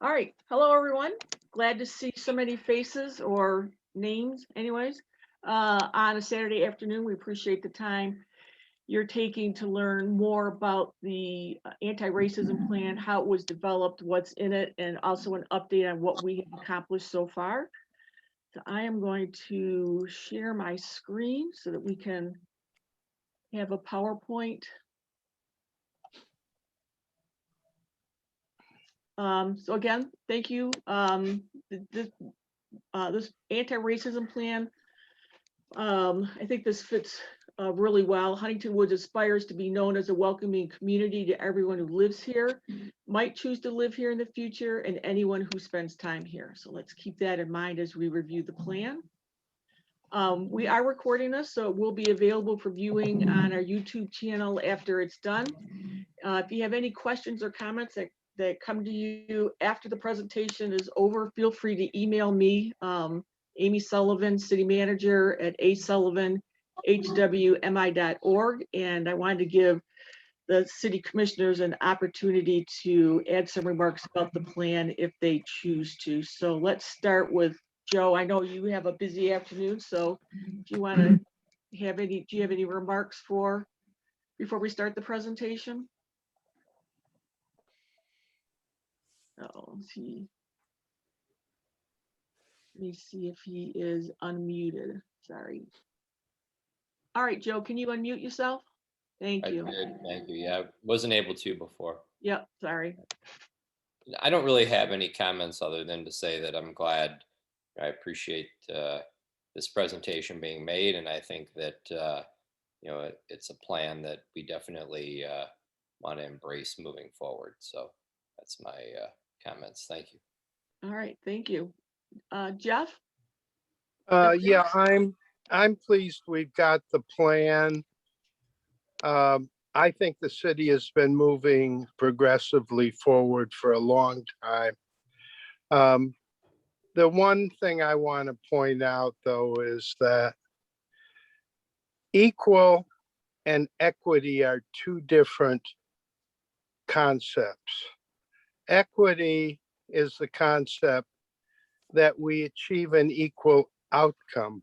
All right. Hello, everyone. Glad to see so many faces or names anyways. On a Saturday afternoon. We appreciate the time you're taking to learn more about the anti-racism plan, how it was developed, what's in it, and also an update on what we have accomplished so far. So I am going to share my screen so that we can have a PowerPoint. So again, thank you. This anti-racism plan, I think this fits really well. Huntington Woods aspires to be known as a welcoming community to everyone who lives here, might choose to live here in the future, and anyone who spends time here. So let's keep that in mind as we review the plan. We are recording this, so it will be available for viewing on our YouTube channel after it's done. If you have any questions or comments that come to you after the presentation is over, feel free to email me, Amy Sullivan, City Manager at asullivan@hwmi.org. And I wanted to give the city commissioners an opportunity to add some remarks about the plan if they choose to. So let's start with Joe. I know you have a busy afternoon, so if you want to have any, do you have any remarks before we start the presentation? Oh, let me see if he is unmuted. Sorry. All right, Joe, can you unmute yourself? Thank you. I did, thank you. Yeah, I wasn't able to before. Yep, sorry. I don't really have any comments other than to say that I'm glad. I appreciate this presentation being made, and I think that it's a plan that we definitely want to embrace moving forward. So that's my comments. Thank you. All right, thank you. Jeff? Yeah, I'm pleased we've got the plan. I think the city has been moving progressively forward for a long time. The one thing I want to point out, though, is that equal and equity are two different concepts. Equity is the concept that we achieve an equal outcome.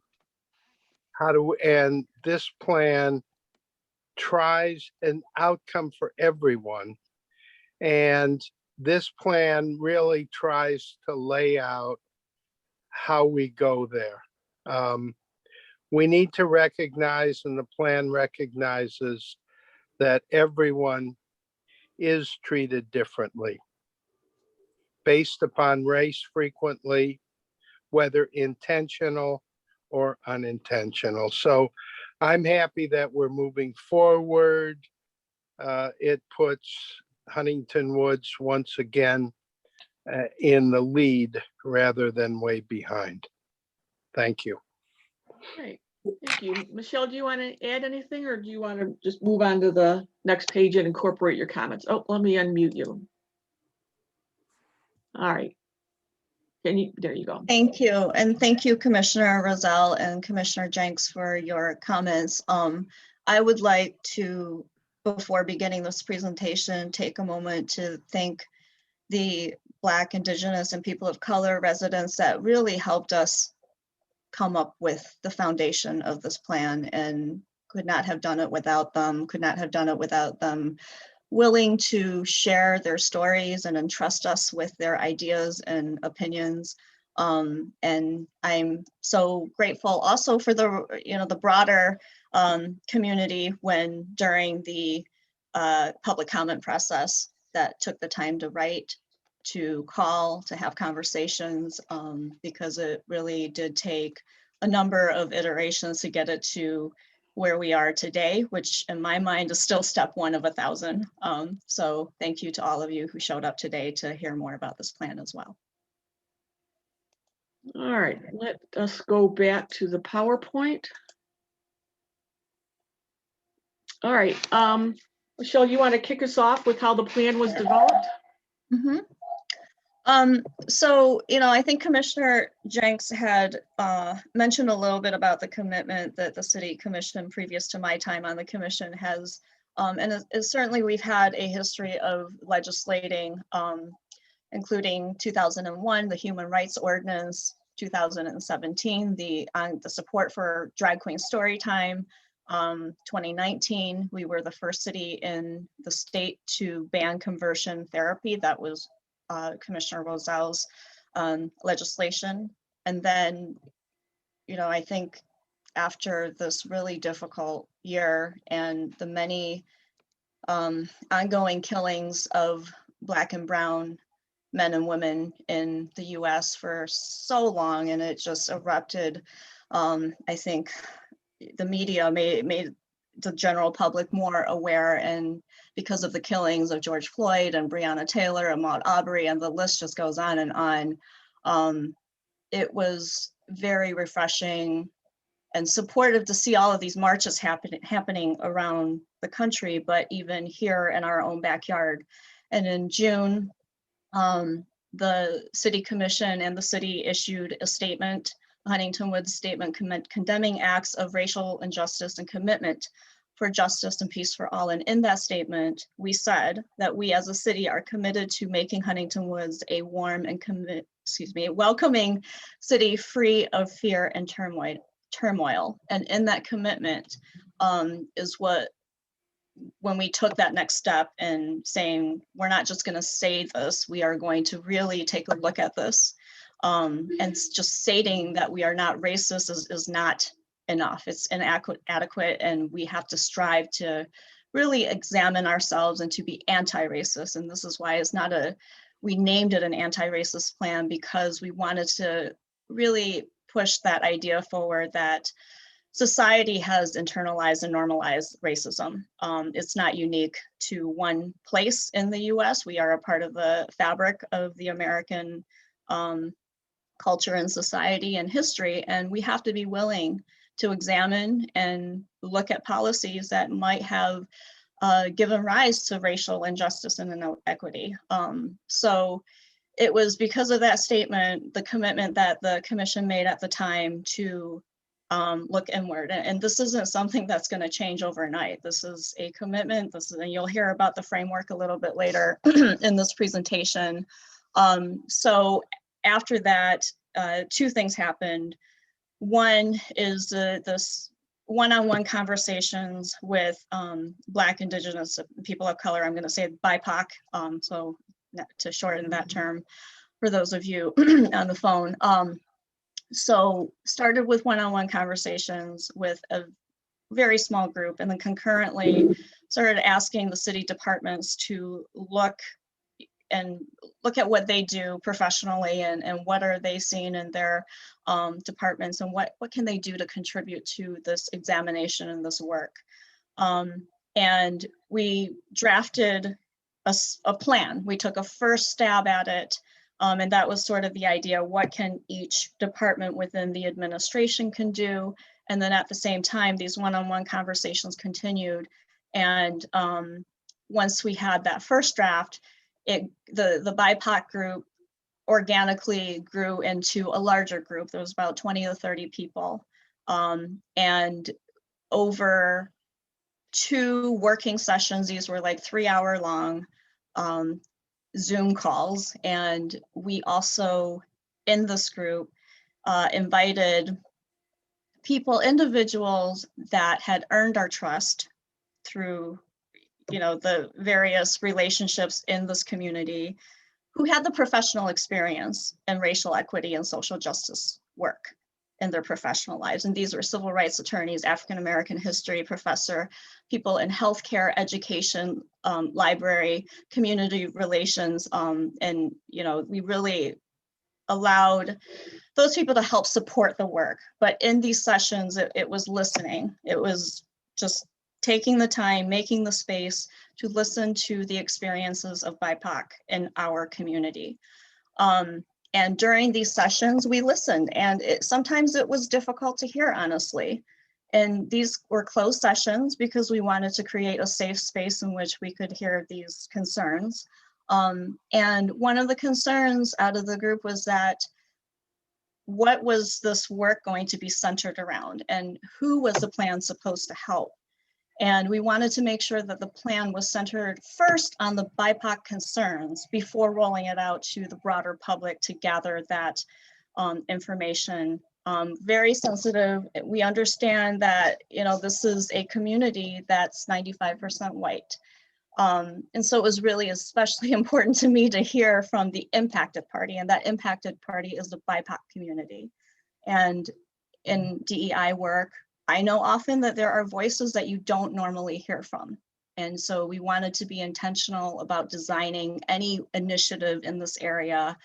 And this plan tries an outcome for everyone. And this plan really tries to lay out how we go there. We need to recognize, and the plan recognizes, that everyone is treated differently based upon race frequently, whether intentional or unintentional. So I'm happy that we're moving forward. It puts Huntington Woods once again in the lead rather than way behind. Thank you. Great, thank you. Michelle, do you want to add anything, or do you want to just move on to the next page and incorporate your comments? Oh, let me unmute you. All right. There you go. Thank you. And thank you, Commissioner Rozelle and Commissioner Jenks, for your comments. I would like to, before beginning this presentation, take a moment to thank the Black, Indigenous, and people of color residents that really helped us come up with the foundation of this plan, and could not have done it without them, willing to share their stories and entrust us with their ideas and opinions. And I'm so grateful also for the broader community when during the public comment process that took the time to write, to call, to have conversations, because it really did take a number of iterations to get it to where we are today, which in my mind is still step one of 1,000. So thank you to all of you who showed up today to hear more about this plan as well. All right, let us go back to the PowerPoint. All right, Michelle, you want to kick us off with how the plan was developed? Mm-hmm. So, I think Commissioner Jenks had mentioned a little bit about the commitment that the City Commission, previous to my time on the Commission, has, and certainly we've had a history of legislating including 2001, the Human Rights Ordinance, 2017, the support for drag queen story time. 2019, we were the first city in the state to ban conversion therapy. That was Commissioner Rozelle's legislation. And then, you know, I think after this really difficult year and the many ongoing killings of Black and Brown men and women in the US for so long, and it just erupted. I think the media made the general public more aware, and because of the killings of George Floyd and Breonna Taylor, Ahmaud Arbery, and the list just goes on and on. It was very refreshing and supportive to see all of these marches happening around the country, but even here in our own backyard. And in June, the City Commission and the city issued a statement, the Huntington Woods statement, condemning acts of racial injustice and commitment for justice and peace for all. And in that statement, we said that we as a city are committed to making Huntington Woods a warm and welcoming city free of fear and turmoil. And in that commitment is what, when we took that next step and saying, we're not just going to say this, we are going to really take a look at this. And just stating that we are not racist is not enough. It's inadequate, and we have to strive to really examine ourselves and to be anti-racist. And this is why it's not we named it an anti-racist plan, because we wanted to really push that idea forward that society has internalized and normalized racism. It's not unique to one place in the US. We are a part of the fabric of the American culture and society and history, and we have to be willing to examine and look at policies that might have given rise to racial injustice and inequity. So it was because of that statement, the commitment that the commission made at the time to look inward. And this isn't something that's going to change overnight. This is a commitment. And you'll hear about the framework a little bit later in this presentation. So after that, two things happened. One is this one-on-one conversations with Black, Indigenous, people of color. I'm going to say BIPOC, so to shorten that term for those of you on the phone. So started with one-on-one conversations with a very small group, and then concurrently started asking the city departments to look at what they do professionally, and what are they seeing in their departments, and what can they do to contribute to this examination and this work. And we drafted a plan. We took a first stab at it. And that was sort of the idea, what can each department within the administration can do? And then at the same time, these one-on-one conversations continued. And once we had that first draft, the BIPOC group organically grew into a larger group. There was about 20 to 30 people. And over 2 working sessions, these were like 3-hour long Zoom calls. And we also, in this group, invited individuals that had earned our trust through, the various relationships in this community, who had the professional experience in racial equity and social justice work in their professional lives. And these were civil rights attorneys, African-American history professor, people in healthcare, education, library, community relations. And, we really allowed those people to help support the work. But in these sessions, it was listening. It was just taking the time, making the space to listen to the experiences of BIPOC in our community. And during these sessions, we listened, and sometimes it was difficult to hear, honestly. And these were closed sessions because we wanted to create a safe space in which we could hear these concerns. And one of the concerns out of the group was that, what was this work going to be centered around, and who was the plan supposed to help? And we wanted to make sure that the plan was centered first on the BIPOC concerns before rolling it out to the broader public to gather that information. Very sensitive. We understand that, you know, this is a community that's 95% white. And so it was really especially important to me to hear from the impacted party, and that impacted party is the BIPOC community. And in DEI work, I know often that there are voices that you don't normally hear from. And so we wanted to be intentional about designing any initiative in this area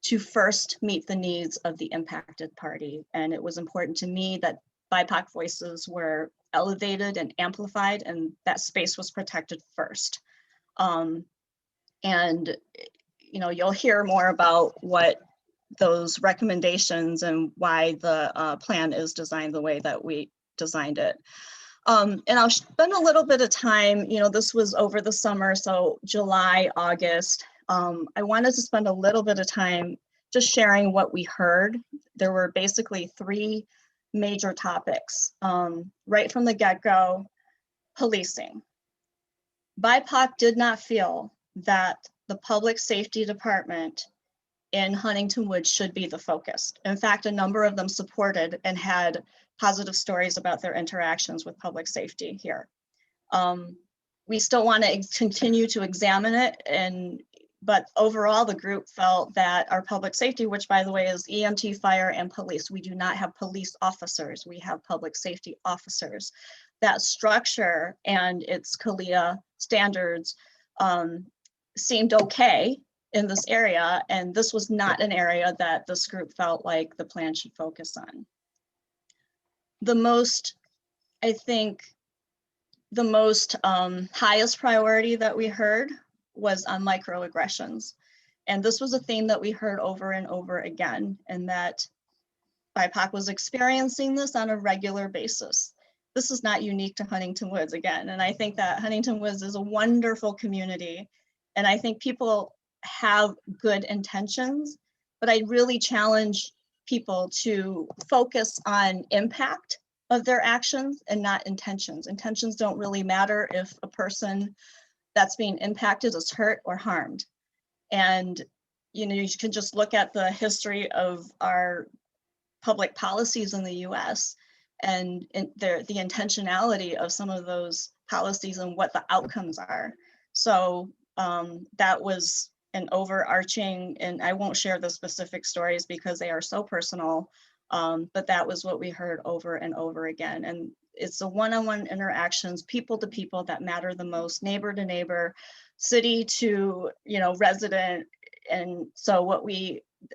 to first meet the needs of the impacted party. And it was important to me that BIPOC voices were elevated and amplified, and that space was protected first. And you know, you'll hear more about what those recommendations and why the plan is designed the way that we designed it. And I'll spend a little bit of time, you know, this was over the summer, so July, August. I wanted to spend a little bit of time just sharing what we heard. There were basically 3 major topics. Right from the get-go, policing. BIPOC did not feel that the public safety department in Huntington Woods should be the focus. In fact, a number of them supported and had positive stories about their interactions with public safety here. We still want to continue to examine it, but overall the group felt that our public safety, which by the way is EMT, fire, and police, we do not have police officers, we have public safety officers. That structure and its CALEA standards seemed okay in this area, and this was not an area that this group felt like the plan should focus on. The most, I think, the most highest priority that we heard was on microaggressions. And this was a theme that we heard over and over again, and that BIPOC was experiencing this on a regular basis. This is not unique to Huntington Woods again, and I think that Huntington Woods is a wonderful community, and I think people have good intentions, but I really challenge people to focus on impact of their actions and not intentions. Intentions don't really matter if a person that's being impacted is hurt or harmed. And you know, you can just look at the history of our public policies in the US and the intentionality of some of those policies and what the outcomes are. So that was an overarching, and I won't share the specific stories because they are so personal, but that was what we heard over and over again. And it's the one-on-one interactions, people to people, that matter the most, neighbor to neighbor, city to, you know, resident. And so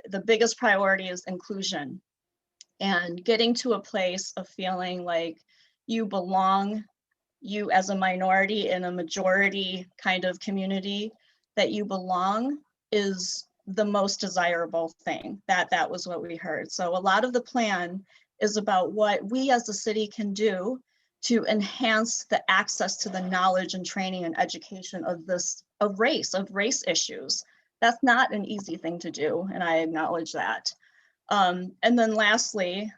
the biggest priority is inclusion and getting to a place of feeling like you belong, you as a minority in a majority kind of community, that you belong is the most desirable thing. That was what we heard. So a lot of the plan is about what we as a city can do to enhance the access to the knowledge and training and education of race issues. That's not an easy thing to do, and I acknowledge that. And then lastly,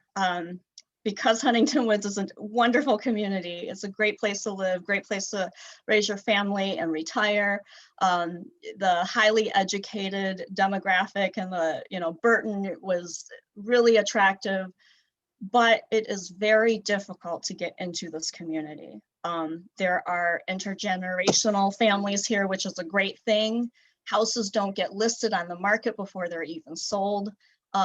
because Huntington Woods is a wonderful community, it's a great place to live, great place to raise your family and retire. The highly educated demographic and the, you know, Burton was really attractive, but it is very difficult to get into this community. There are intergenerational families here, which is a great thing. Houses don't get listed on the market before they're even sold.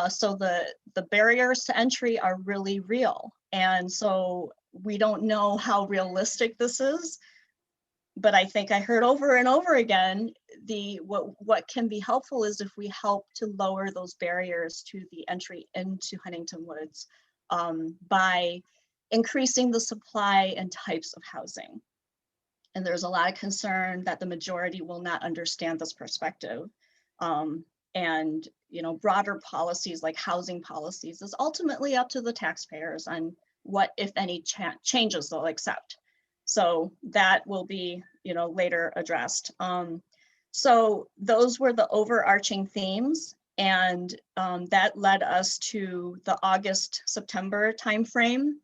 So the barriers to entry are really real. And so we don't know how realistic this is, but I think I heard over and over again, what can be helpful is if we help to lower those barriers to the entry into Huntington Woods by increasing the supply and types of housing. And there's a lot of concern that the majority will not understand this perspective. And you know, broader policies like housing policies is ultimately up to the taxpayers on what, if any, changes they'll accept. So that will be, you know, later addressed. So those were the overarching themes, and that led us to the August-September timeframe.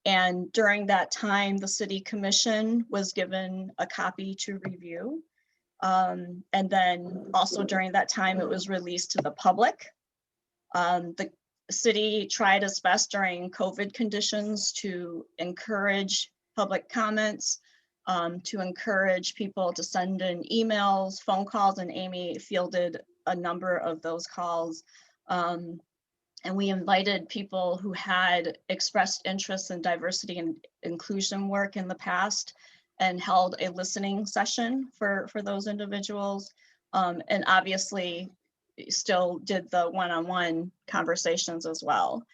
And during that time, the city commission was given a copy to review. And then also during that time, it was released to the public. The city tried its best during COVID conditions to encourage public comments, to encourage people to send in emails, phone calls, and Amy fielded a number of those calls. And we invited people who had expressed interest in diversity and inclusion work in the past and held a listening session for those individuals. And obviously still did the one-on-one conversations as well.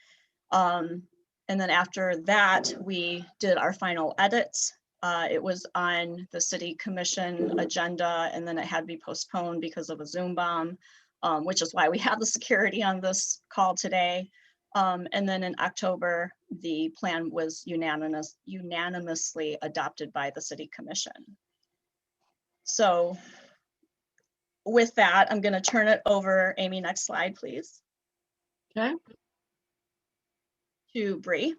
And then after that, we did our final edits. It was on the city commission agenda, and then it had to be postponed because of a Zoom bomb, which is why we have the security on this call today. And then in October, the plan was unanimously adopted by the city commission. So with that, I'm going to turn it over, Amy, next slide, please, Okay. to Bree.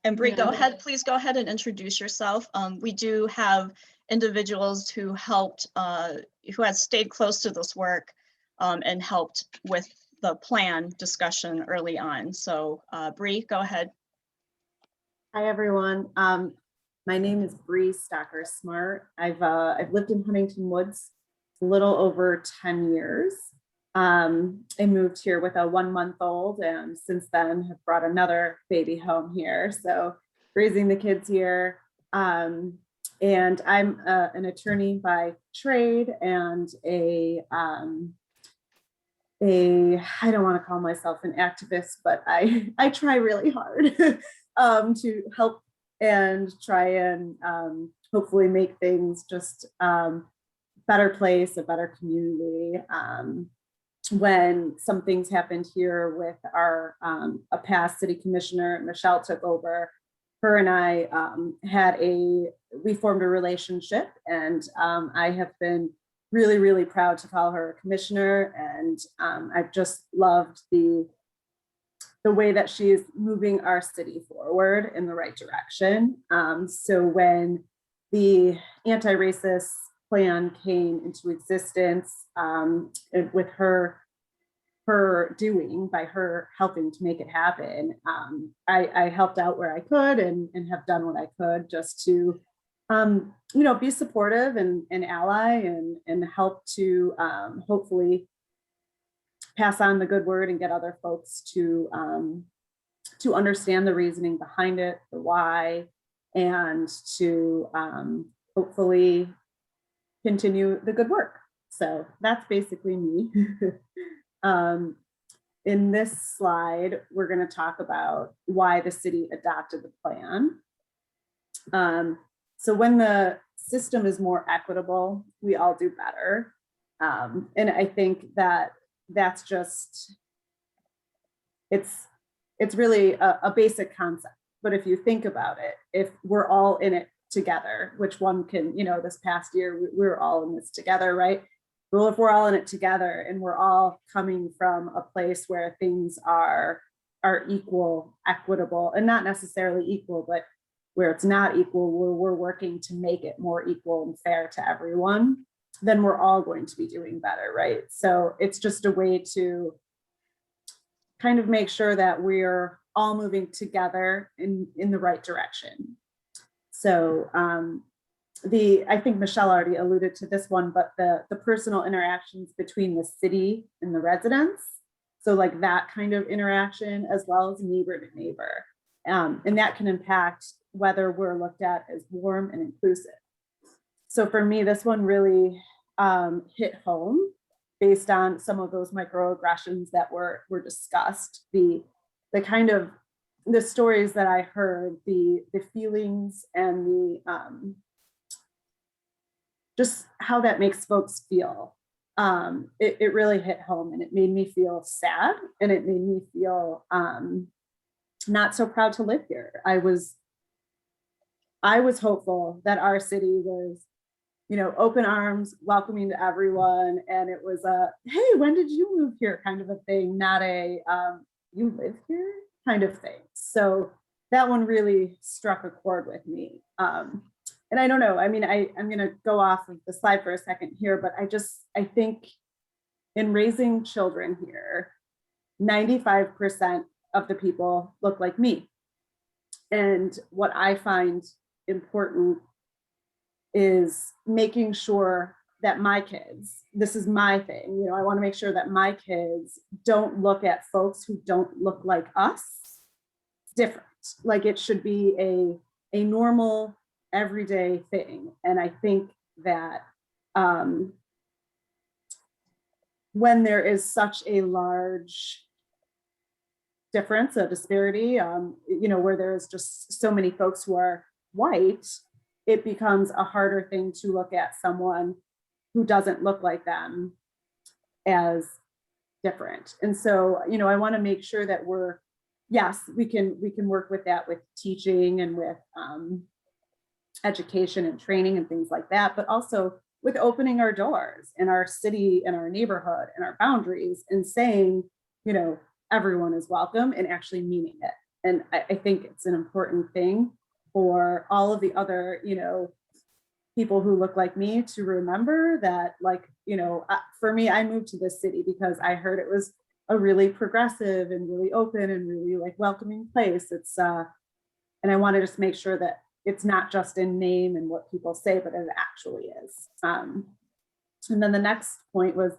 And Bree, go Yeah. ahead, please go ahead and introduce yourself. We do have individuals who helped, who had stayed close to this work and helped with the plan discussion early on. So Bree, go ahead. Hi, everyone. My name is Bree Stocker Smart. I've lived in Huntington Woods a little over 10 years. I moved here with a 1-month-old, and since then have brought another baby home here. So raising the kids here. And I'm an attorney by trade and I don't want to call myself an activist, but I try really hard to help and try and hopefully make things just better place, a better community. When some things happened here with our a past city commissioner, Michelle took over. Her and I we formed a relationship, and I have been really, really proud to call her a commissioner, and I've just loved the way that she is moving our city forward in the right direction. So when the anti-racist plan came into existence, with her doing, by her helping to make it happen, I helped out where I could and have done what I could just to be supportive and ally and help to hopefully pass on the good word and get other folks to understand the reasoning behind it, the why, and to hopefully continue the good work. So that's basically me. In this slide, we're going to talk about why the city adopted the plan. So when the system is more equitable, we all do better. And I think that's just, it's really a basic concept. But if you think about it, if we're all in it together, which one can, this past year, we're all in this together, right? Well, if we're all in it together and we're all coming from a place where things are equal, equitable, and not necessarily equal, but where it's not equal, where we're working to make it more equal and fair to everyone, then we're all going to be doing better, right? So it's just a way to kind of make sure that we're all moving together in the right direction. So I think Michelle already alluded to this one, but the personal interactions between the city and the residents. So like that kind of interaction, as well as neighbor to neighbor. And that can impact whether we're looked at as warm and inclusive. So for me, this one really hit home based on some of those microaggressions that were discussed, the kind of the stories that I heard, the feelings and the just how that makes folks feel. It really hit home, and it made me feel sad, and it made me feel not so proud to live here. I was hopeful that our city was, open arms, welcoming to everyone. And it was hey, when did you move here kind of a thing, not a, you live here kind of thing. So that one really struck a chord with me. And I don't know, I mean, I'm gonna go off of the slide for a second here, but I think in raising children here, 95% of the people look like me. And what I find important is making sure that my kids, this is my thing, you know, I want to make sure that my kids don't look at folks who don't look like us different. Like it should be a normal, everyday thing. And I think that when there is such a large difference, a disparity, you know, where there is just so many folks who are white, it becomes a harder thing to look at someone who doesn't look like them as different. And so, you know, I want to make sure that yes, we can work with that with teaching and with education and training and things like that, but also with opening our doors in our city and our neighborhood and our boundaries and saying, you know, everyone is welcome and actually meaning it. And I think it's an important thing for all of the other, you know, people who look like me to remember that, like, you know, for me, I moved to this city because I heard it was a really progressive and really open and really like welcoming place. It's and I want to just make sure that it's not just in name and what people say, but it actually is. And then the next point was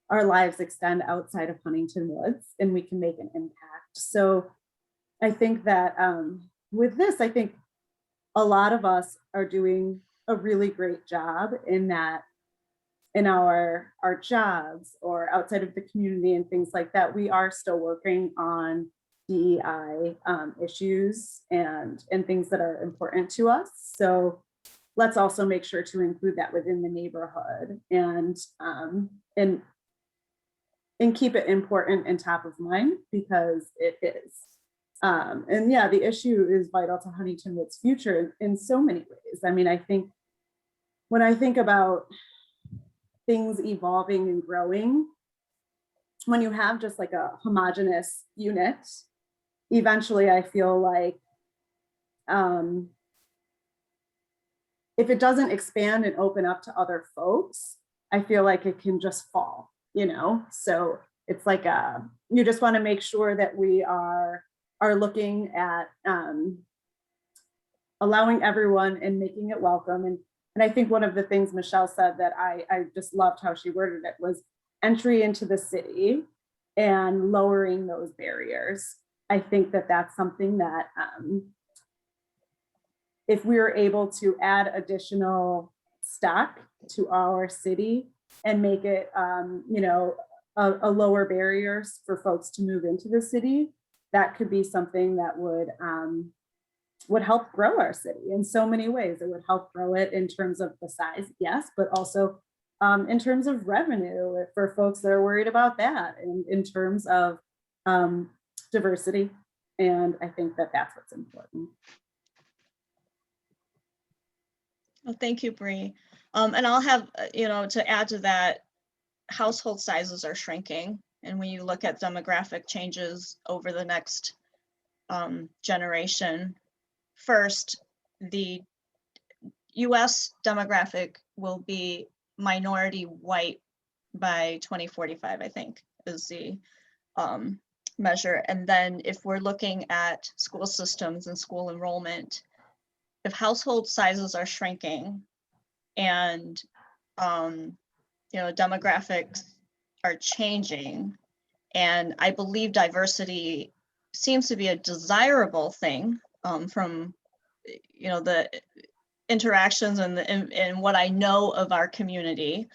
our lives extend outside of Huntington Woods and we can make an impact. So I think that with this, I think a lot of us are doing a really great job in that in our jobs or outside of the community and things like that, we are still working on DEI issues and things that are important to us. So let's also make sure to include that within the neighborhood and keep it important and top of mind because it is. And yeah, the issue is vital to Huntington Woods' future in so many ways. I mean, I think when I think about things evolving and growing, when you have just like a homogeneous unit, eventually I feel like if it doesn't expand and open up to other folks, I feel like it can just fall, you know? So it's like you just want to make sure that we are looking at allowing everyone and making it welcome. And I think one of the things Michelle said that I just loved how she worded it was entry into the city and lowering those barriers. I think that that's something that if we were able to add additional stock to our city and make it, you know, a lower barriers for folks to move into the city, that could be something that would help grow our city in so many ways. It would help grow it in terms of the size, yes, but also in terms of revenue for folks that are worried about that, and in terms of diversity. And I think that that's what's important. Well, thank you, Bree. And I'll have, you know, to add to that, household sizes are shrinking. And when you look at demographic changes over the next generation, first, the US demographic will be minority white by 2045, I think, is the measure. And then if we're looking at school systems and school enrollment, if household sizes are shrinking and you know, demographics are changing, and I believe diversity seems to be a desirable thing from, you know, the interactions and what I know of our community.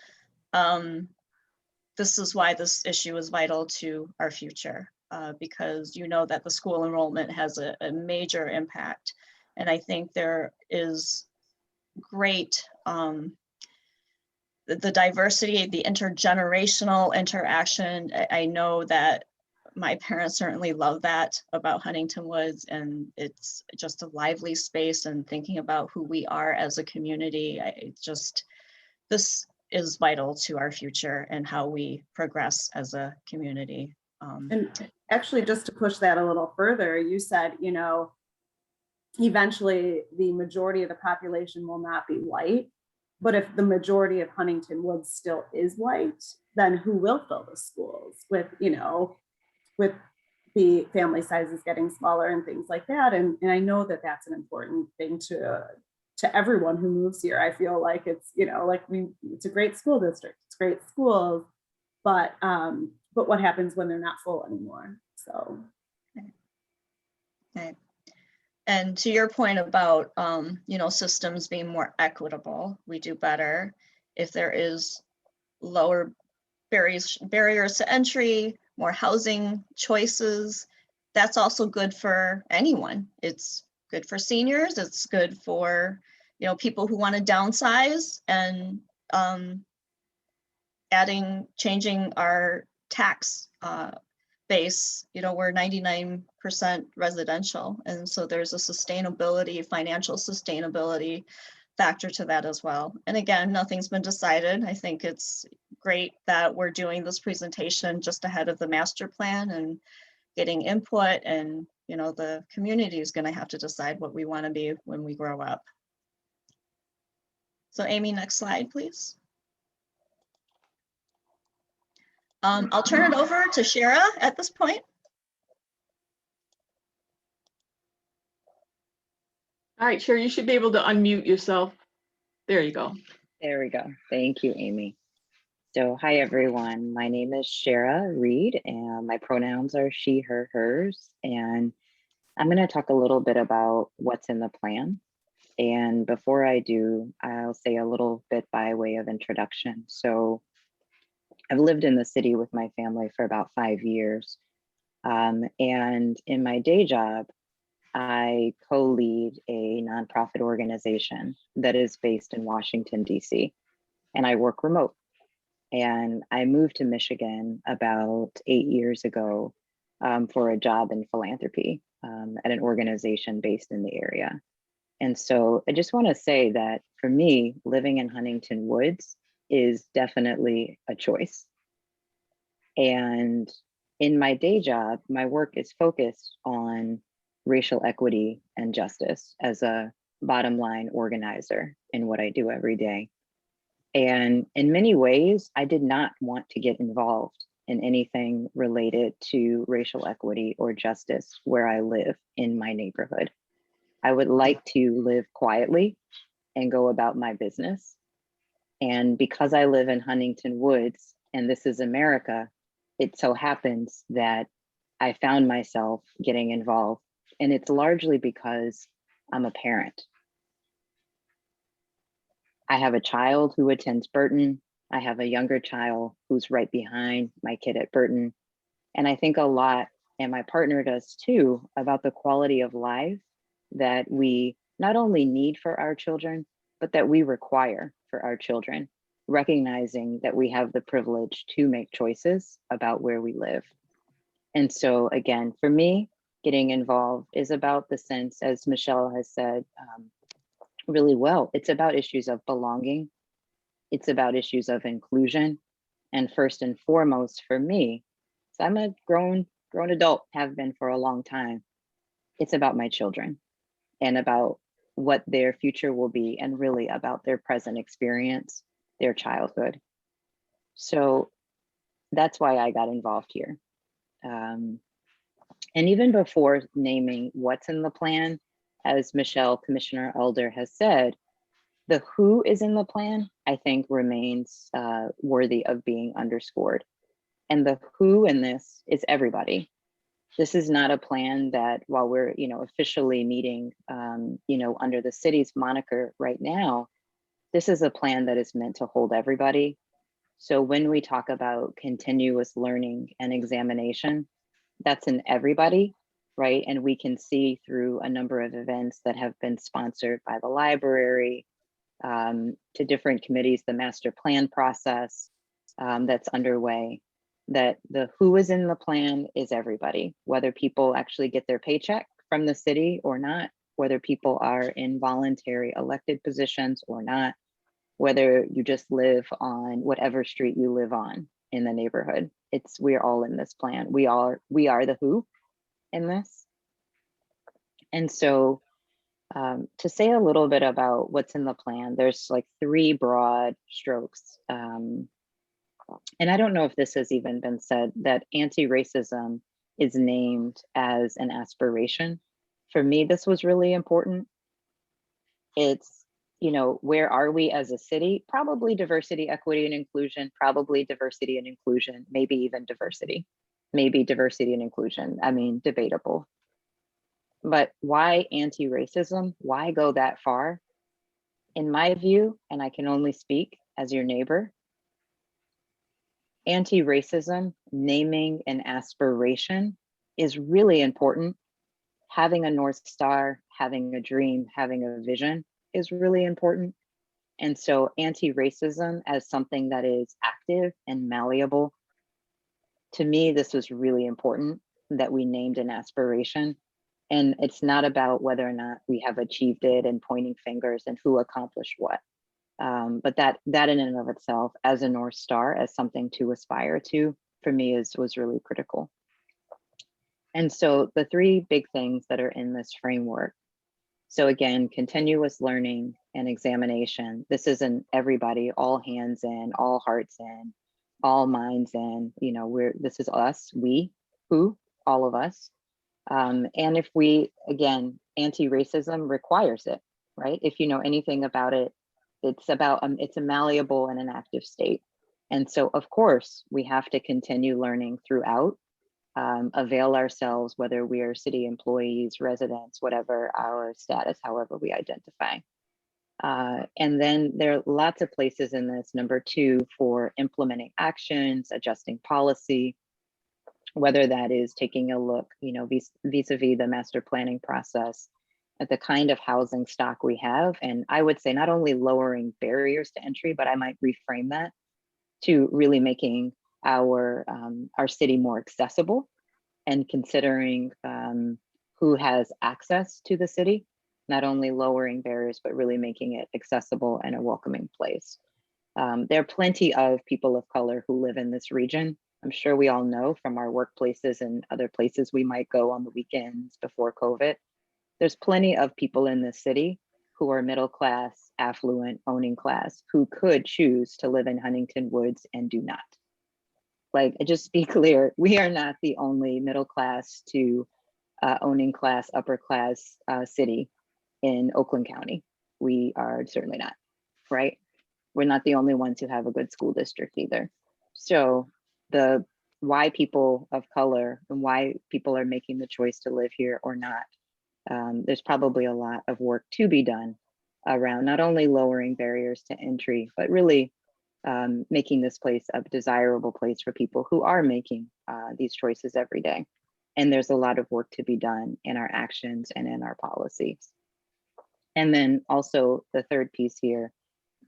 This is why this issue is vital to our future, because you know that the school enrollment has a major impact. And I think there is great, the diversity, the intergenerational interaction. I know that my parents certainly love that about Huntington Woods, and it's just a lively space and thinking about who we are as a community. This is vital to our future and how we progress as a community. And actually, just to push that a little further, you said, you know, eventually the majority of the population will not be white. But if the majority of Huntington Woods still is white, then who will fill the schools with, with the family sizes getting smaller and things like that. And I know that that's an important thing to everyone who moves here. I feel like it's, it's a great school district, it's great schools, but what happens when they're not full anymore? So. Okay. And to your point about, systems being more equitable, we do better if there is lower barriers to entry, more housing choices. That's also good for anyone. It's good for seniors. It's good for, people who want to downsize, and changing our tax base. We're 99% residential. And so there's a financial sustainability factor to that as well. And again, nothing's been decided. I think it's great that we're doing this presentation just ahead of the master plan and getting input, and the community is going to have to decide what we want to be when we grow up. So Amy, next slide, please. I'll turn it over to Shara at this point. All right, Sherry, you should be able to unmute yourself. There you go. There we go. Thank you, Amy. So hi, everyone. My name is Shara Reed, and my pronouns are she, her, hers. And I'm going to talk a little bit about what's in the plan. And before I do, I'll say a little bit by way of introduction. So I've lived in the city with my family for about 5 years. And in my day job, I co-lead a nonprofit organization that is based in Washington, D.C., and I work remote. And I moved to Michigan about 8 years ago for a job in philanthropy at an organization based in the area. And so I just want to say that for me, living in Huntington Woods is definitely a choice. And in my day job, my work is focused on racial equity and justice as a bottom line organizer in what I do every day. And in many ways, I did not want to get involved in anything related to racial equity or justice where I live in my neighborhood. I would like to live quietly and go about my business. And because I live in Huntington Woods, and this is America, it so happens that I found myself getting involved. And it's largely because I'm a parent. I have a child who attends Burton. I have a younger child who's right behind my kid at Burton. And I think a lot, and my partner does too, about the quality of life that we not only need for our children, but that we require for our children, recognizing that we have the privilege to make choices about where we live. And so again, for me, getting involved is about the sense, as Michelle has said really well, it's about issues of belonging. It's about issues of inclusion. And first and foremost for me, so I'm a grown adult, have been for a long time. It's about my children and about what their future will be, and really about their present experience, their childhood. So that's why I got involved here. And even before naming what's in the plan, as Michelle, Commissioner Elder has said, the who is in the plan, I think remains worthy of being underscored. And the who in this is everybody. This is not a plan that, while we're officially meeting under the city's moniker right now, this is a plan that is meant to hold everybody. So when we talk about continuous learning and examination, that's in everybody, right? And we can see through a number of events that have been sponsored by the library, to different committees, the master plan process that's underway, that the who is in the plan is everybody, whether people actually get their paycheck from the city or not, whether people are in voluntary elected positions or not, whether you just live on whatever street you live on in the neighborhood. We're all in this plan. We are the who in this. And so To say a little bit about what's in the plan, there's like 3 broad strokes. And I don't know if this has even been said, that anti-racism is named as an aspiration. For me, this was really important. It's, you know, where are we as a city? Probably diversity, equity, and inclusion, probably diversity and inclusion, maybe even diversity, maybe diversity and inclusion. I mean, debatable. But why anti-racism? Why go that far? In my view, and I can only speak as your neighbor, anti-racism, naming an aspiration is really important. Having a North Star, having a dream, having a vision is really important. And so anti-racism as something that is active and malleable, to me, this was really important that we named an aspiration. And it's not about whether or not we have achieved it and pointing fingers and who accomplished what. But that in and of itself, as a North Star, as something to aspire to, for me was really critical. And so the 3 big things that are in this framework. So again, continuous learning and examination. This isn't everybody, all hands in, all hearts in, all minds in. You know, this is us, we, who, all of us. And if we, again, anti-racism requires it, right? If you know anything about it, it's a malleable and an active state. And so of course we have to continue learning throughout, avail ourselves, whether we are city employees, residents, whatever our status, however we identify. And then there are lots of places in this, number 2, for implementing actions, adjusting policy, whether that is taking a look, you know, vis-a-vis the master planning process at the kind of housing stock we have. And I would say not only lowering barriers to entry, but I might reframe that to really making our city more accessible and considering who has access to the city, not only lowering barriers, but really making it accessible and a welcoming place. There are plenty of people of color who live in this region. I'm sure we all know from our workplaces and other places we might go on the weekends before COVID. There's plenty of people in this city who are middle class, affluent, owning class, who could choose to live in Huntington Woods and do not. Like, just be clear, we are not the only middle class to owning class, upper class city in Oakland County. We are certainly not, right? We're not the only ones who have a good school district either. So the why people of color and why people are making the choice to live here or not, there's probably a lot of work to be done around not only lowering barriers to entry, but really making this place a desirable place for people who are making these choices every day. And there's a lot of work to be done in our actions and in our policies. And then also the third piece here,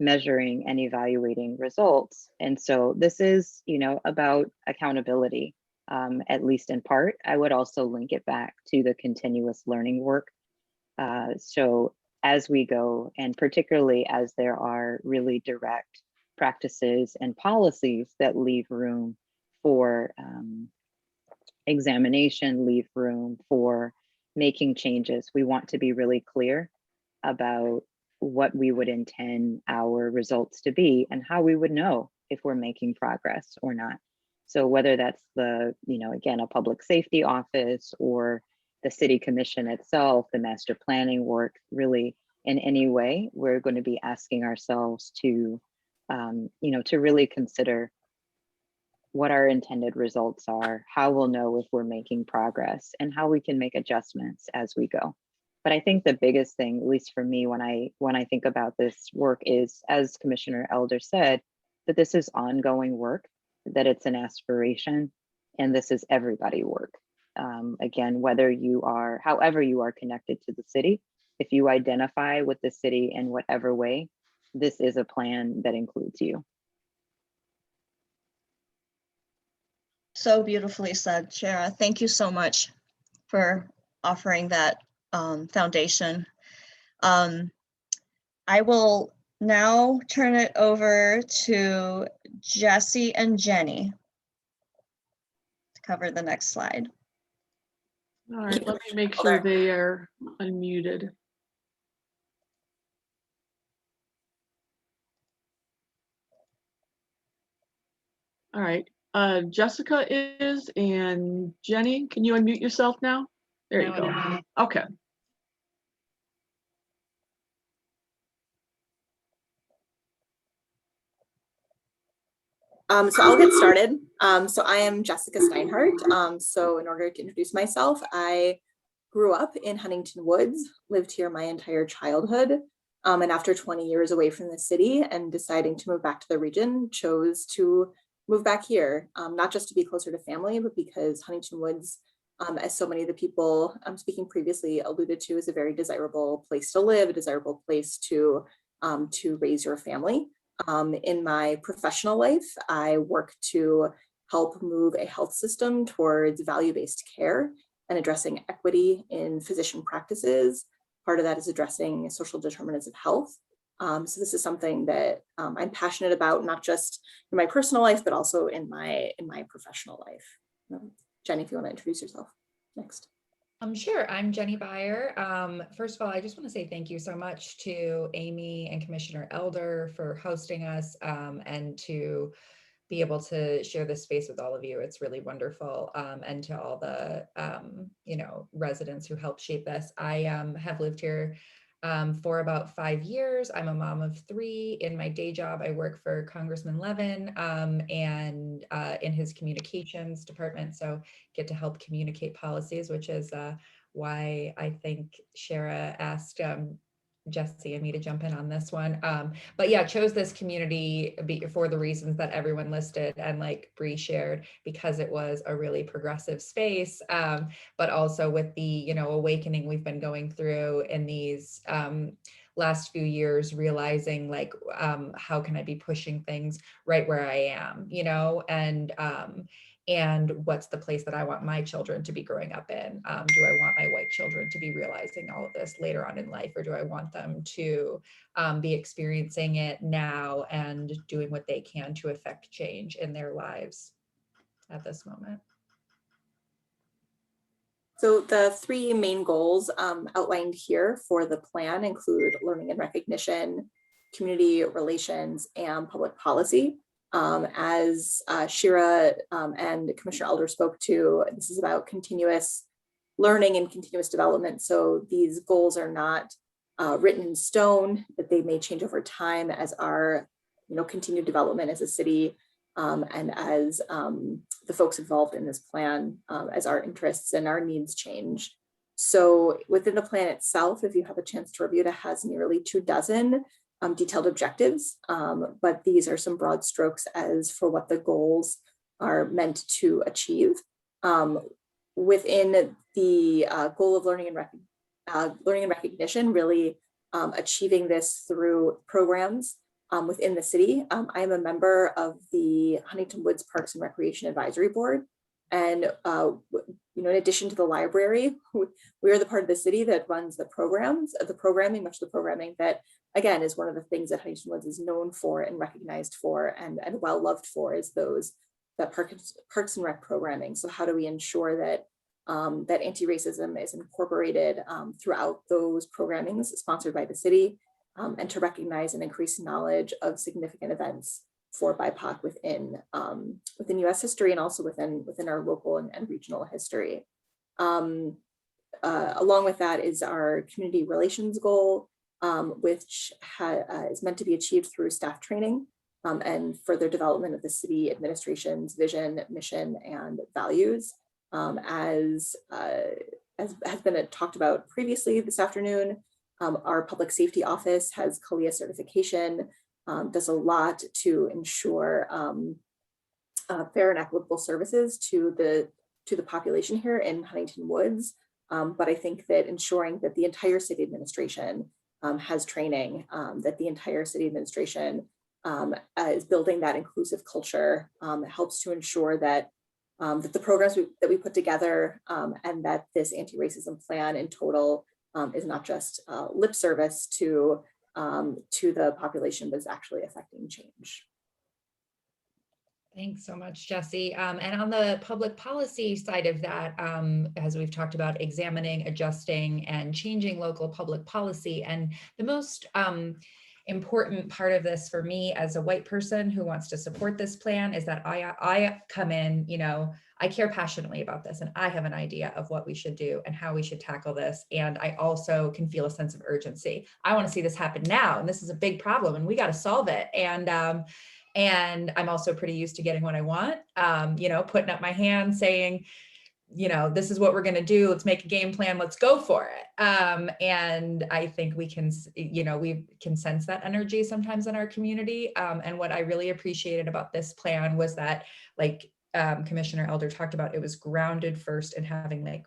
measuring and evaluating results. And so this is, you know, about accountability, at least in part. I would also link it back to the continuous learning work. So as we go, and particularly as there are really direct practices and policies that leave room for examination, leave room for making changes, we want to be really clear about what we would intend our results to be and how we would know if we're making progress or not. So whether that's the, you know, again, a public safety office or the city commission itself, the master planning work, really in any way, we're going to be asking ourselves to, you know, to really consider what our intended results are, how we'll know if we're making progress, and how we can make adjustments as we go. But I think the biggest thing, at least for me, when I think about this work is, as Commissioner Elder said, that this is ongoing work, that it's an aspiration, and this is everybody work. Again, whether you are, however you are connected to the city, if you identify with the city in whatever way, this is a plan that includes you. So beautifully said, Shara. Thank you so much for offering that foundation. I will now turn it over to Jesse and Jenny to cover the next slide. All right, let me make sure they are unmuted. All right. Jessica is, and Jenny, can you unmute yourself now? There you Now go. unmute. Okay. So I'll get started. So I am Jessica Steinhardt. So in order to introduce myself, I grew up in Huntington Woods, lived here my entire childhood. And after 20 years away from the city and deciding to move back to the region, chose to move back here, not just to be closer to family, but because Huntington Woods, as so many of the people I'm speaking previously alluded to, is a very desirable place to live, a desirable place to raise your family. In my professional life, I work to help move a health system towards value-based care and addressing equity in physician practices. Part of that is addressing social determinants of health. So this is something that I'm passionate about, not just in my personal life, but also in my professional life. Jenny, if you want to introduce yourself next. Sure. I'm Jenny Beyer. First of all, I just want to say thank you so much to Amy and Commissioner Elder for hosting us and to be able to share this space with all of you. It's really wonderful. And to all the, residents who helped shape this. I have lived here for about 5 years. I'm a mom of 3. In my day job, I work for Congressman Levin and in his communications department. So get to help communicate policies, which is why I think Shara asked Jesse and me to jump in on this one. But yeah, chose this community for the reasons that everyone listed and like Bree shared, because it was a really progressive space, but also with the, awakening we've been going through in these last few years, realizing like, how can I be pushing things right where I am, and what's the place that I want my children to be growing up in? Do I want my white children to be realizing all of this later on in life, or do I want them to be experiencing it now and doing what they can to affect change in their lives at this moment? So the 3 main goals outlined here for the plan include learning and recognition, community relations, and public policy. As Shira and Commissioner Elder spoke to, this is about continuous learning and continuous development. So these goals are not written in stone, but they may change over time as our continued development as a city and as the folks involved in this plan, as our interests and our needs change. So within the plan itself, if you have a chance to review it, it has nearly 24 detailed objectives, but these are some broad strokes as for what the goals are meant to achieve. Within the goal of learning and recognition, really achieving this through programs within the city. I am a member of the Huntington Woods Parks and Recreation Advisory Board. And in addition to the library, we are the part of the city that runs the programming, much of the programming that, again, is one of the things that Huntington Woods is known for and recognized for and well loved for, is that Parks and Rec programming. So how do we ensure that that anti-racism is incorporated throughout those programmings sponsored by the city, and to recognize and increase knowledge of significant events for BIPOC within U.S. history and also within our local and regional history. Along with that is our community relations goal, which is meant to be achieved through staff training and further development of the city administration's vision, mission, and values. As has been talked about previously this afternoon, our public safety office has CALIA certification, does a lot to ensure fair and equitable services to the population here in Huntington Woods. But I think that ensuring that the entire city administration has training, that the entire city administration is building that inclusive culture, helps to ensure that that the programs that we put together and that this anti-racism plan in total is not just lip service to the population, but is actually affecting change. Thanks so much, Jesse. And on the public policy side of that, as we've talked about, examining, adjusting, and changing local public policy. And the most important part of this for me as a white person who wants to support this plan is that I come in, you know, I care passionately about this and I have an idea of what we should do and how we should tackle this. And I also can feel a sense of urgency. I want to see this happen now. And this is a big problem and we got to solve it. And I'm also pretty used to getting what I want, you know, putting up my hand saying, you know, this is what we're going to do. Let's make a game plan. Let's go for it. And I think we can, you know, we can sense that energy sometimes in our community. And what I really appreciated about this plan was that, like Commissioner Elder talked about, it was grounded first in having like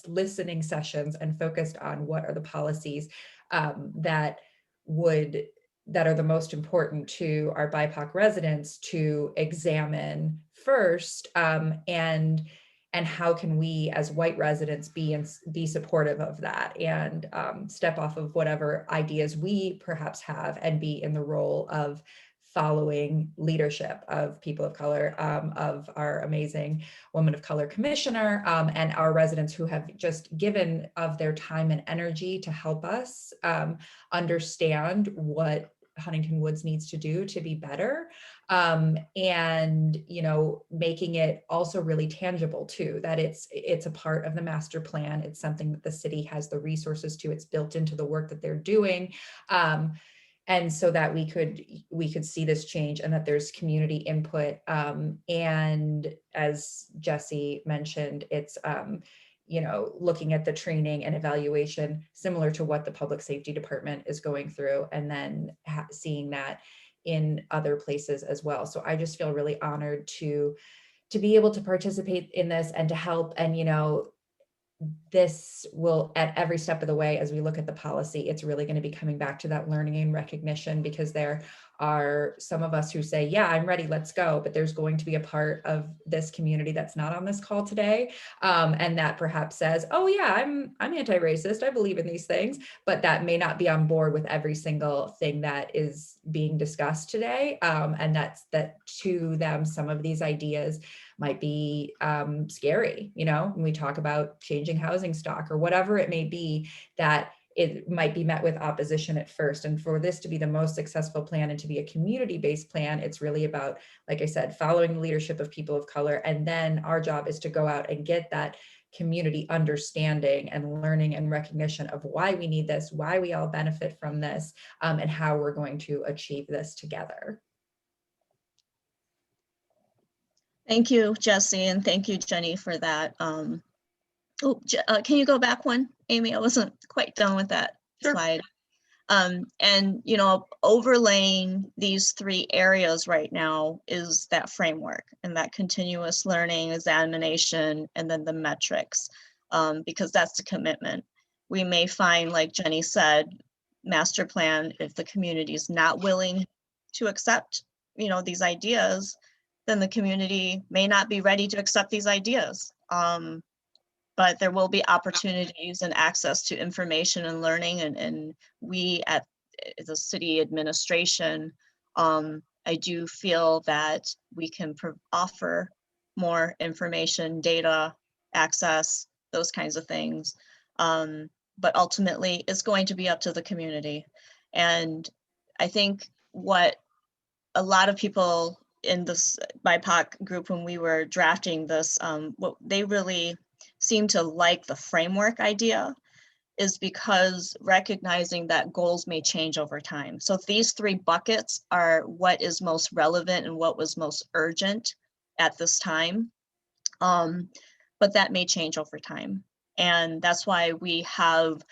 listening sessions and focused on what are the policies that are the most important to our BIPOC residents to examine first, and how can we as white residents be supportive of that and step off of whatever ideas we perhaps have and be in the role of following leadership of people of color, of our amazing woman of color commissioner, and our residents who have just given of their time and energy to help us understand what Huntington Woods needs to do to be better. And, you know, making it also really tangible too, that it's a part of the master plan. It's something that the city has the resources to, it's built into the work that they're doing. And so that we could see this change and that there's community input. And as Jesse mentioned, it's, you know, looking at the training and evaluation similar to what the public safety department is going through, and then seeing that in other places as well. So I just feel really honored to be able to participate in this and to help. And, you know, this will, at every step of the way, as we look at the policy, it's really going to be coming back to that learning and recognition, because there are some of us who say, yeah, I'm ready, let's go. But there's going to be a part of this community that's not on this call today. And that perhaps says, oh yeah, I'm anti-racist, I believe in these things, but that may not be on board with every single thing that is being discussed today. And that to them, some of these ideas might be scary, you know, when we talk about changing housing stock or whatever it may be, that it might be met with opposition at first. And for this to be the most successful plan and to be a community-based plan, it's really about, like I said, following the leadership of people of color. And then our job is to go out and get that community understanding and learning and recognition of why we need this, why we all benefit from this, and how we're going to achieve this together. Thank you, Jesse, and thank you, Jenny, for that. Can you go back one, Amy? I wasn't quite done with that slide. And, you know, overlaying these three areas right now is that framework and that continuous learning, examination, and then the metrics, because that's the commitment. We may find, like Jenny said, master plan, if the community is not willing to accept, you know, these ideas, then the community may not be ready to accept these ideas. But there will be opportunities and access to information and learning, and we at the city administration, I do feel that we can offer more information, data, access, those kinds of things. But ultimately, it's going to be up to the community. And I think what a lot of people in this BIPOC group, when we were drafting this, what they really seem to like the framework idea is because recognizing that goals may change over time. So these three buckets are what is most relevant and what was most urgent at this time. But that may change over time. And that's why we have,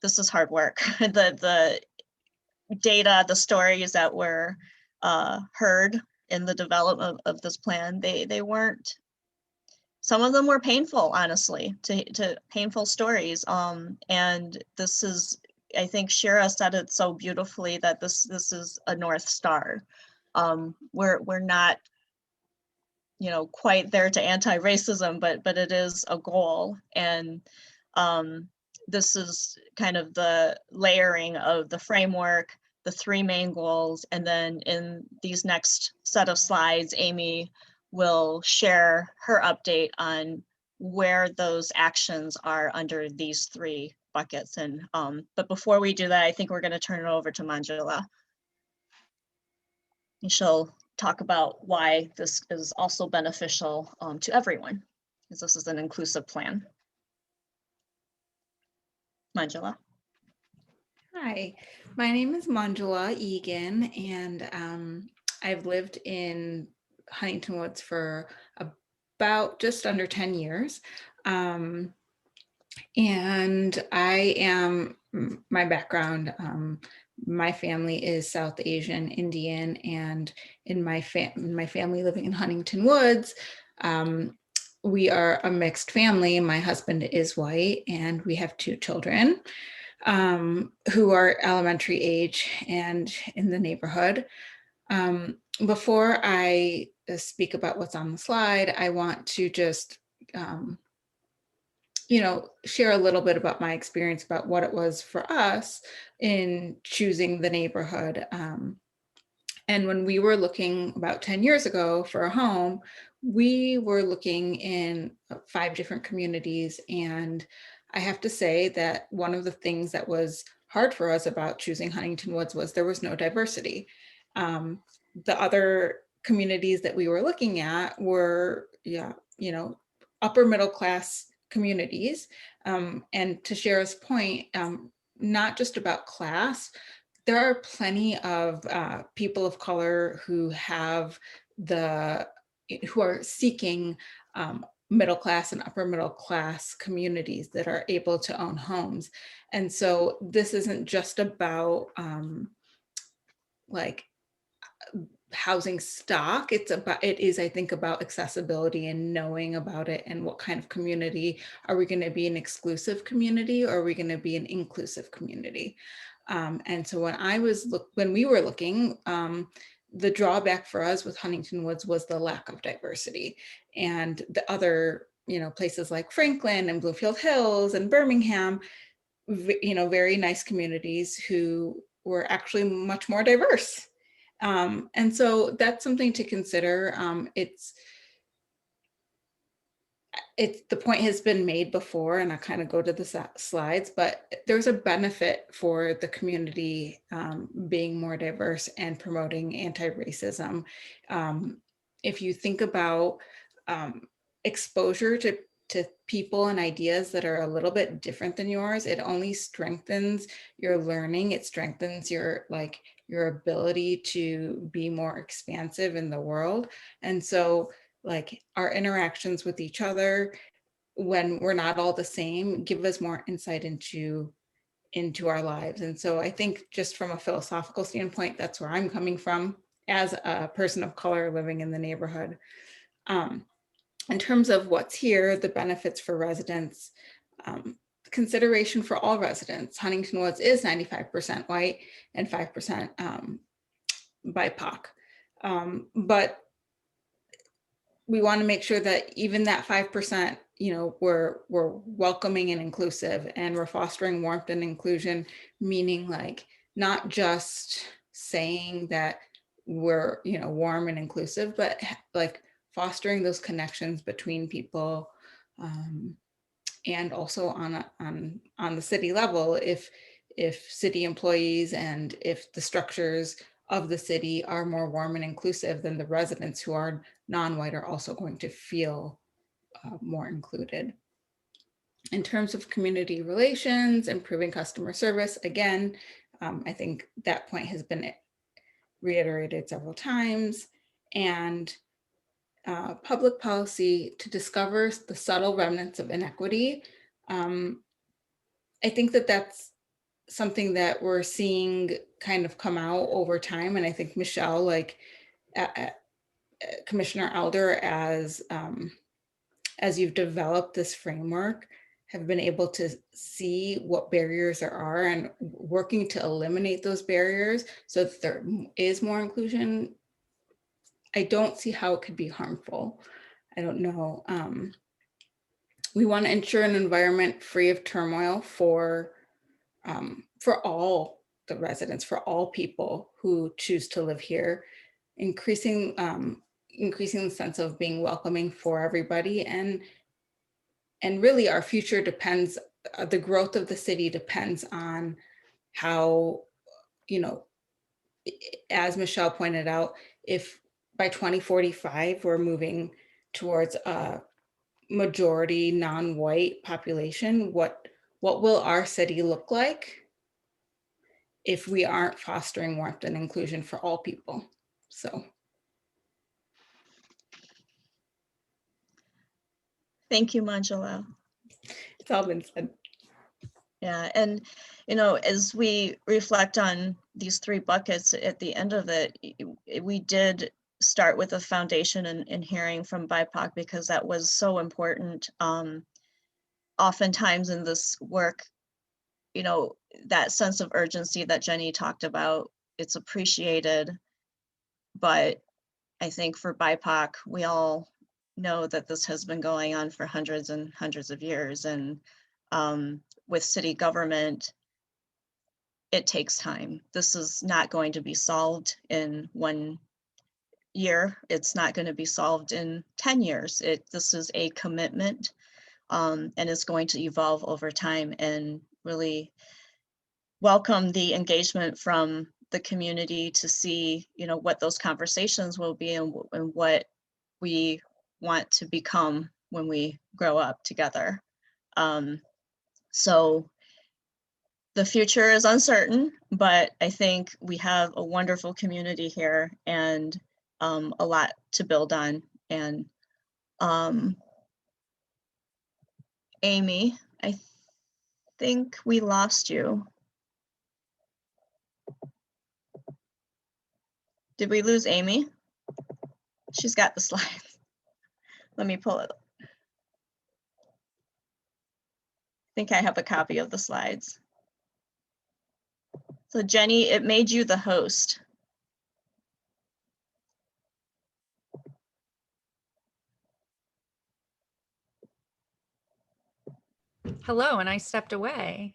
this is hard work. The data, the stories that were heard in the development of this plan, they weren't, some of them were painful, honestly, to painful stories. And this is, I think Shira said it so beautifully, that this is a North Star. We're not, you know, quite there to anti-racism, but it is a goal. And this is kind of the layering of the framework, the three main goals, and then in these next set of slides, Amy will share her update on where those actions are under these three buckets. And but before we do that, I think we're going to turn it over to Manjula. And she'll talk about why this is also beneficial to everyone, because this is an inclusive plan. Manjula. Hi, my name is Manjula Egan, and I've lived in Huntington Woods for about just under 10 years. And I am, my background, my family is South Asian, Indian, and in my family living in Huntington Woods, we are a mixed family. My husband is white, and we have 2 children who are elementary age and in the neighborhood. Before I speak about what's on the slide, I want to just share a little bit about my experience about what it was for us in choosing the neighborhood. And when we were looking about 10 years ago for a home, we were looking in 5 different communities. And I have to say that one of the things that was hard for us about choosing Huntington Woods was there was no diversity. The other communities that we were looking at were, upper middle class communities. And to Shara's point, not just about class, there are plenty of people of color who are seeking middle class and upper middle class communities that are able to own homes. And so this isn't just about like housing stock. It is, I think, about accessibility and knowing about it and what kind of community. Are we going to be an exclusive community, or are we going to be an inclusive community? And so when we were looking, the drawback for us with Huntington Woods was the lack of diversity. And the other, places like Franklin and Bluefield Hills and Birmingham, very nice communities who were actually much more diverse. And so that's something to consider. The point has been made before, and I kind of go to the slides, but there's a benefit for the community being more diverse and promoting anti-racism. If you think about exposure to people and ideas that are a little bit different than yours, it only strengthens your learning. It strengthens your ability to be more expansive in the world. And so our interactions with each other when we're not all the same give us more insight into our lives. And so I think just from a philosophical standpoint, that's where I'm coming from as a person of color living in the neighborhood. In terms of what's here, the benefits for residents, consideration for all residents. Huntington Woods is 95% white and 5% BIPOC. But we want to make sure that even that 5%, we're welcoming and inclusive, and we're fostering warmth and inclusion, meaning not just saying that we're, warm and inclusive, but fostering those connections between people, and also on the city level, if city employees and if the structures of the city are more warm and inclusive, then the residents who are non-white are also going to feel more included. In terms of community relations, improving customer service, again, I think that point has been reiterated several times. And public policy to discover the subtle remnants of inequity. I think that that's something that we're seeing kind of come out over time. And I think Michelle, Commissioner Elder, as you've developed this framework, have been able to see what barriers there are and working to eliminate those barriers so that there is more inclusion. I don't see how it could be harmful. I don't know. We want to ensure an environment free of turmoil for all the residents, for all people who choose to live here, increasing the sense of being welcoming for everybody. And really our future depends the growth of the city depends on how, you know, as Michelle pointed out, if by 2045 we're moving towards a majority non-white population, what will our city look like if we aren't fostering warmth and inclusion for all people? So Thank you, Manjula. it's all been said. Yeah, and as we reflect on these 3 buckets at the end of it, we did start with a foundation and hearing from BIPOC because that was so important. Oftentimes in this work, that sense of urgency that Jenny talked about, it's appreciated, but I think for BIPOC, we all know that this has been going on for hundreds and hundreds of years, and with city government, it takes time. This is not going to be solved in 1 year. It's not going to be solved in 10 years. This is a commitment, and it's going to evolve over time, and really welcome the engagement from the community to see, what those conversations will be and what we want to become when we grow up together. So the future is uncertain, but I think we have a wonderful community here and a lot to build on. And Amy, I think we lost you. Did we lose Amy? She's got the slides. Let me pull it up. I think I have a copy of the slides. So Jenny, it made you the host. Hello, and I stepped away.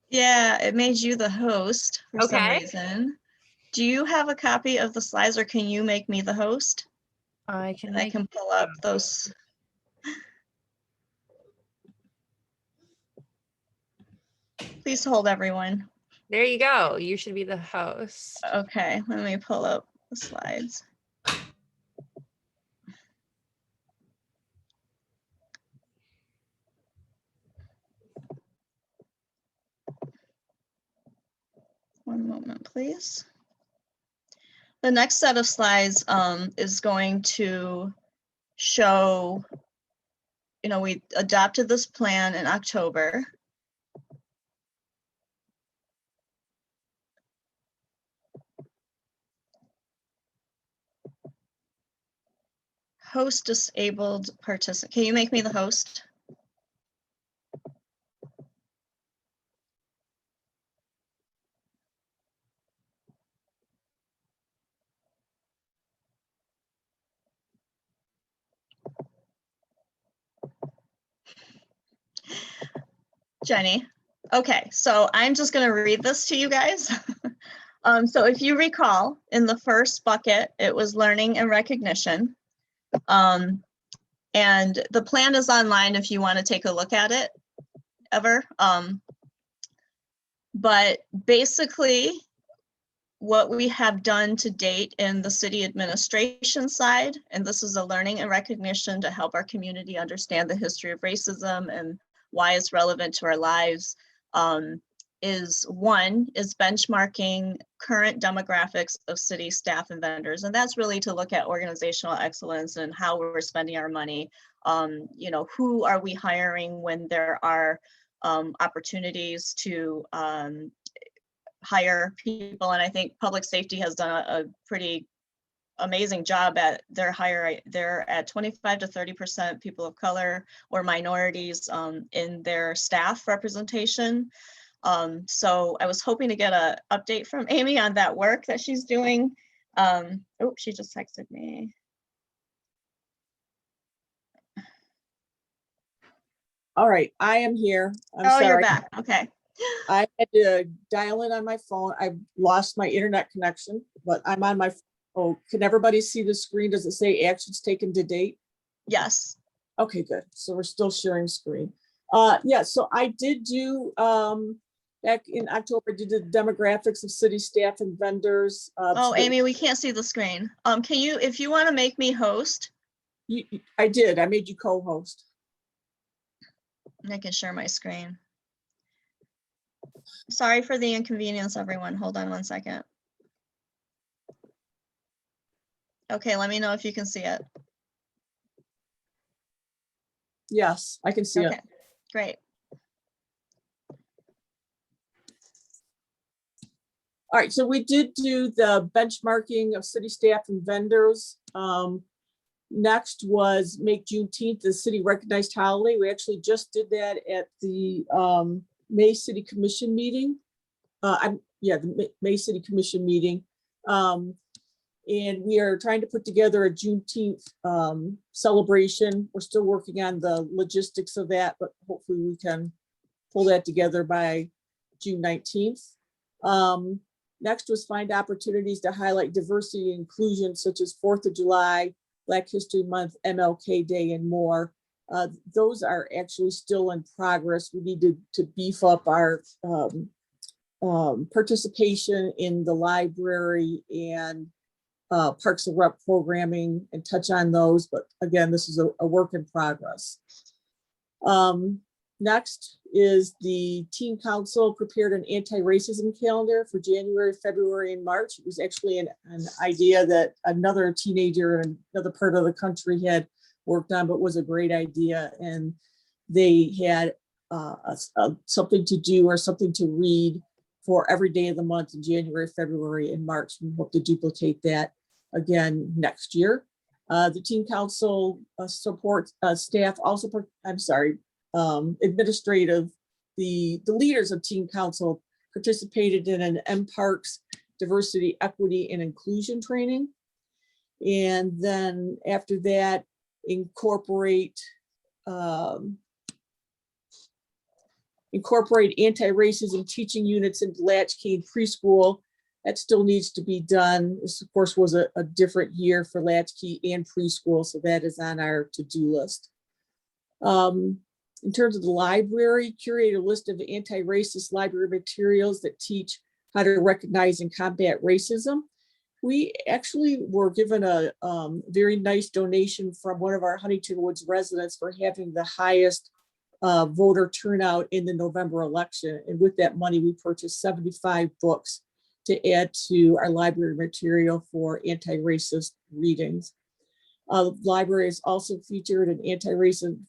Yeah, it made you the host for some Okay. reason. Do you have a copy of the slides or can you make me the host? I can And I make can pull up those. Please hold, everyone. There you go. You should be the host. Okay, let me pull up the slides. One moment, please. The next set of slides is going to show, we adopted this plan in October. Host disabled participant. Can you make me the host? Jenny. Okay, so I'm just going to read this to you guys. So if you recall, in the first bucket, it was learning and recognition. And the plan is online if you want to take a look at it ever. But basically, what we have done to date in the city administration side, and this is a learning and recognition to help our community understand the history of racism and why it's relevant to our lives, is benchmarking current demographics of city staff and vendors. And that's really to look at organizational excellence and how we're spending our money. Who are we hiring when there are opportunities to hire people? And I think public safety has done a pretty amazing job at their hire. They're at 25 to 30% people of color or minorities in their staff representation. So I was hoping to get an update from Amy on that work that she's doing. Oh, she just texted me. All right, I am here. I'm Oh, sorry. you're back. Okay. I had to dial in on my phone. I lost my internet connection, but I'm on my, oh, can everybody see the screen? Does it say actions taken to date? Yes. Okay, good. So we're still sharing screen. Yeah, so I did do, back in October, I did the demographics of city staff and vendors. Oh, Amy, we can't see the screen. Can you, if you want to make me host, I did, I made you co-host. I can share my screen. Sorry for the inconvenience, everyone. Hold on one second. Okay, let me know if you can see it. Yes, I can see it. Okay, great. All right, so we did do the benchmarking of city staff and vendors. Next was make Juneteenth the city recognized holiday. We actually just did that at the May City Commission meeting. The May City Commission meeting. And we are trying to put together a Juneteenth celebration. We're still working on the logistics of that, but hopefully we can pull that together by June 19th. Next was find opportunities to highlight diversity and inclusion, such as 4th of July, Black History Month, MLK Day, and more. Those are actually still in progress. We need to beef up our participation in the library and Parks and Rec programming and touch on those. But again, this is a work in progress. Next is the Teen Council prepared an anti-racism calendar for January, February, and March. It was actually an idea that another teenager in another part of the country had worked on, but was a great idea. And they had something to do or something to read for every day of the month in January, February, and March. We hope to duplicate that again next year. The Teen Council support staff also, administrative, the leaders of Teen Council participated in an MParks diversity, equity, and inclusion training. And then after that, incorporate anti-racism teaching units into Latchkey and preschool. That still needs to be done. This, of course, was a different year for Latchkey and preschool, so that is on our to-do list. In terms of the library, curate a list of anti-racist library materials that teach how to recognize and combat racism. We actually were given a very nice donation from one of our Huntington Woods residents for having the highest voter turnout in the November election. And with that money, we purchased 75 books to add to our library material for anti-racist readings. The library has also featured an anti-racism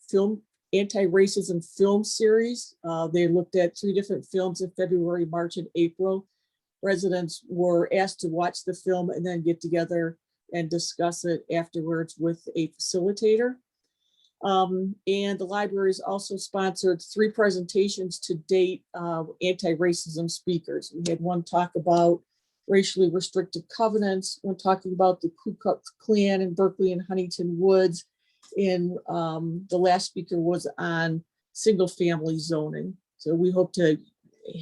film series. They looked at 3 different films in February, March, and April. Residents were asked to watch the film and then get together and discuss it afterwards with a facilitator. And the library has also sponsored 3 presentations to date, anti-racism speakers. We had one talk about racially restrictive covenants, one talking about the Ku Klux Klan in Berkeley and Huntington Woods, and the last speaker was on single family zoning. So we hope to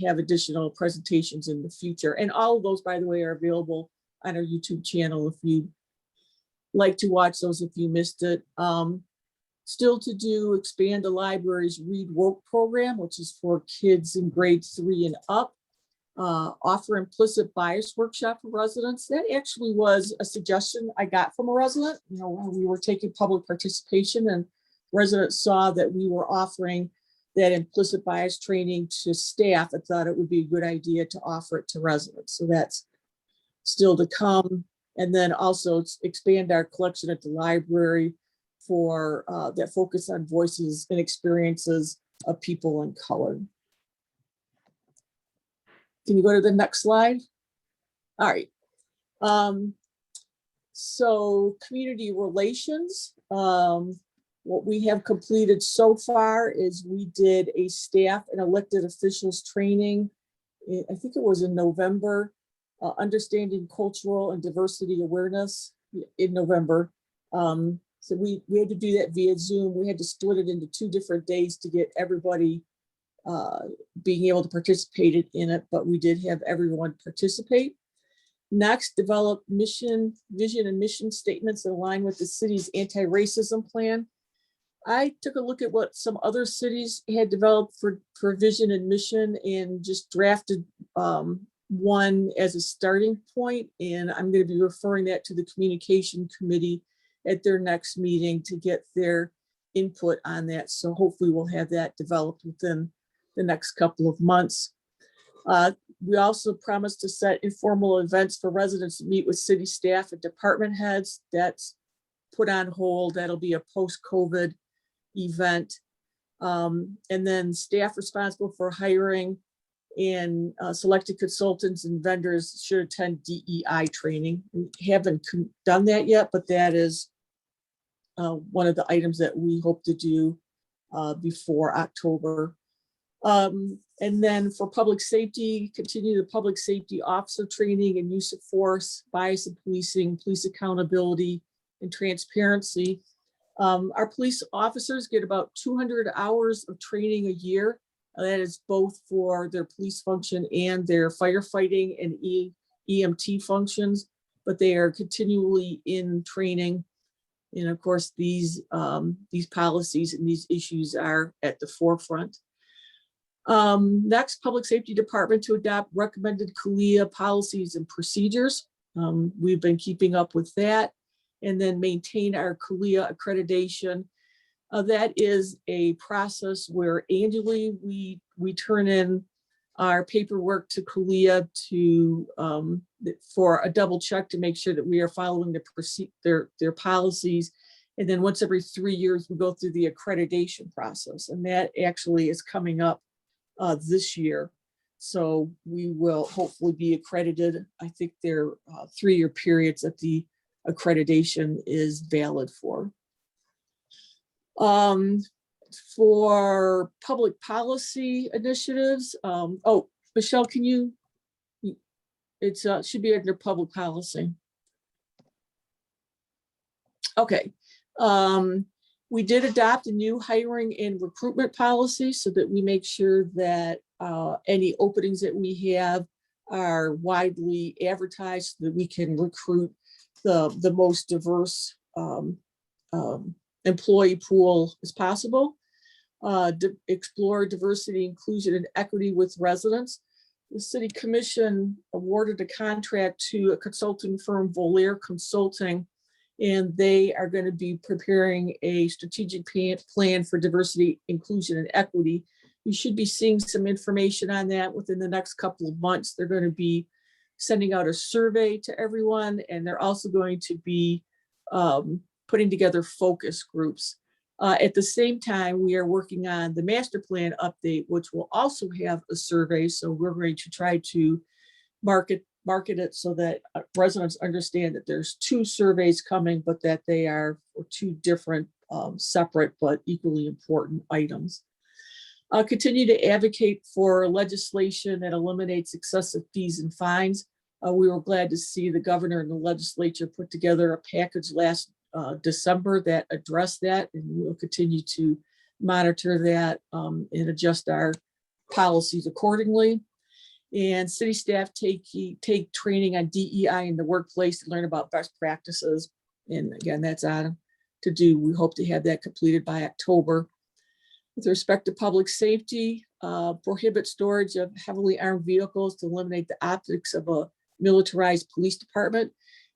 have additional presentations in the future. And all of those, by the way, are available on our YouTube channel if you'd like to watch those if you missed it. Still to do, expand the library's Read Woke program, which is for kids in grade 3 and up. Offer implicit bias workshop for residents. That actually was a suggestion I got from a resident. You know, when we were taking public participation and residents saw that we were offering that implicit bias training to staff, I thought it would be a good idea to offer it to residents. So that's still to come. And then also expand our collection at the library for that focus on voices and experiences of people in color. Can you go to the next slide? All right. So community relations. What we have completed so far is we did a staff and elected officials training. I think it was in November, understanding cultural and diversity awareness in November. So we had to do that via Zoom. We had to split it into 2 different days to get everybody being able to participate in it, but we did have everyone participate. Next, develop mission, vision, and mission statements that align with the city's anti-racism plan. I took a look at what some other cities had developed for vision and mission and just drafted one as a starting point. And I'm going to be referring that to the communication committee at their next meeting to get their input on that. So hopefully we'll have that developed within the next couple of months. We also promised to set informal events for residents to meet with city staff and department heads. That's put on hold. That'll be a post-COVID event. And then staff responsible for hiring and selected consultants and vendors should attend DEI training. We haven't done that yet, but that is one of the items that we hope to do before October. And then for public safety, continue the public safety officer training and use of force, bias and policing, police accountability, and transparency. Our police officers get about 200 hours of training a year. That is both for their police function and their firefighting and EMT functions, but they are continually in training. And of course, these policies and these issues are at the forefront. Next, Public Safety Department to adopt recommended CALEA policies and procedures. We've been keeping up with that. And then maintain our CALEA accreditation. That is a process where annually we turn in our paperwork to CALEA for a double check to make sure that we are following their policies. And then once every 3 years, we go through the accreditation process. And that actually is coming up this year. So we will hopefully be accredited. I think they're 3-year periods that the accreditation is valid for. For public policy initiatives, oh, Michelle, can you, it should be under public policy. Okay. We did adopt a new hiring and recruitment policy so that we make sure that any openings that we have are widely advertised so that we can recruit the most diverse employee pool as possible. Explore diversity, inclusion, and equity with residents. The City Commission awarded a contract to a consulting firm, Volair Consulting, and they are going to be preparing a strategic plan for diversity, inclusion, and equity. You should be seeing some information on that within the next couple of months. They're going to be sending out a survey to everyone, and they're also going to be putting together focus groups. At the same time, we are working on the master plan update, which will also have a survey. So we're going to try to market it so that residents understand that there's 2 surveys coming, but that they are for 2 different separate but equally important items. Continue to advocate for legislation that eliminates excessive fees and fines. We were glad to see the governor and the legislature put together a package last December that addressed that, and we'll continue to monitor that and adjust our policies accordingly. And city staff take training on DEI in the workplace to learn about best practices. And again, that's on to do. We hope to have that completed by October. With respect to public safety, prohibit storage of heavily armed vehicles to eliminate the optics of a militarized police department.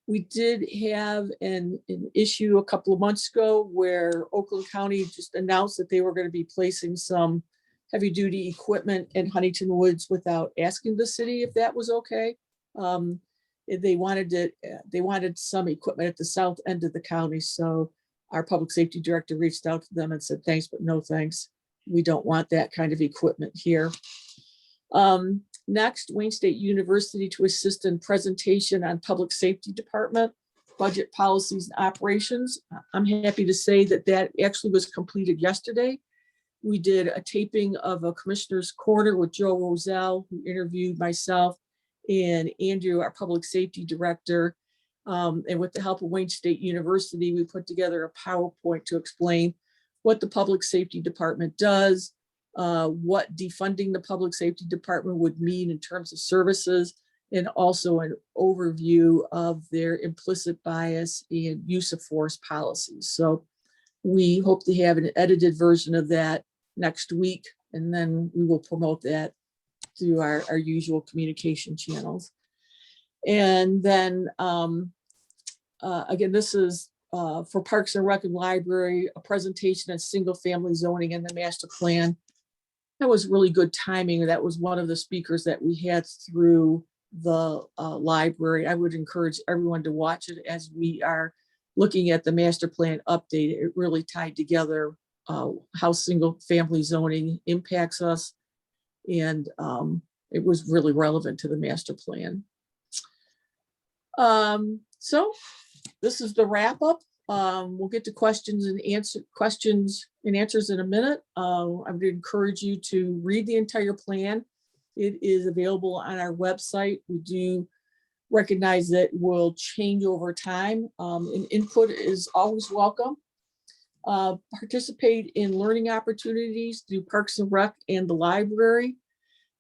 We did have an issue a couple of months ago where Oakland County just announced that they were going to be placing some heavy duty equipment in Huntington Woods without asking the city if that was okay. They wanted some equipment at the south end of the county. So our public safety director reached out to them and said, thanks, but no thanks. We don't want that kind of equipment here. Next, Wayne State University to assist in presentation on public safety department, budget policies and operations. I'm happy to say that that actually was completed yesterday. We did a taping of a commissioner's corner with Joe Roselle, who interviewed myself and Andrew, our public safety director. And with the help of Wayne State University, we put together a PowerPoint to explain what the public safety department does, what defunding the public safety department would mean in terms of services, and also an overview of their implicit bias and use of force policies. So We hope to have an edited version of that next week, and then we will promote that through our usual communication channels. And then again, this is for Parks and Rec and Library, a presentation on single family zoning and the master plan. That was really good timing. That was one of the speakers that we had through the library. I would encourage everyone to watch it as we are looking at the master plan update. It really tied together how single family zoning impacts us. And it was really relevant to the master plan. So this is the wrap up. We'll get to questions and answers in a minute. I would encourage you to read the entire plan. It is available on our website. We do recognize that will change over time, and input is always welcome. Participate in learning opportunities through Parks and Rec and the library.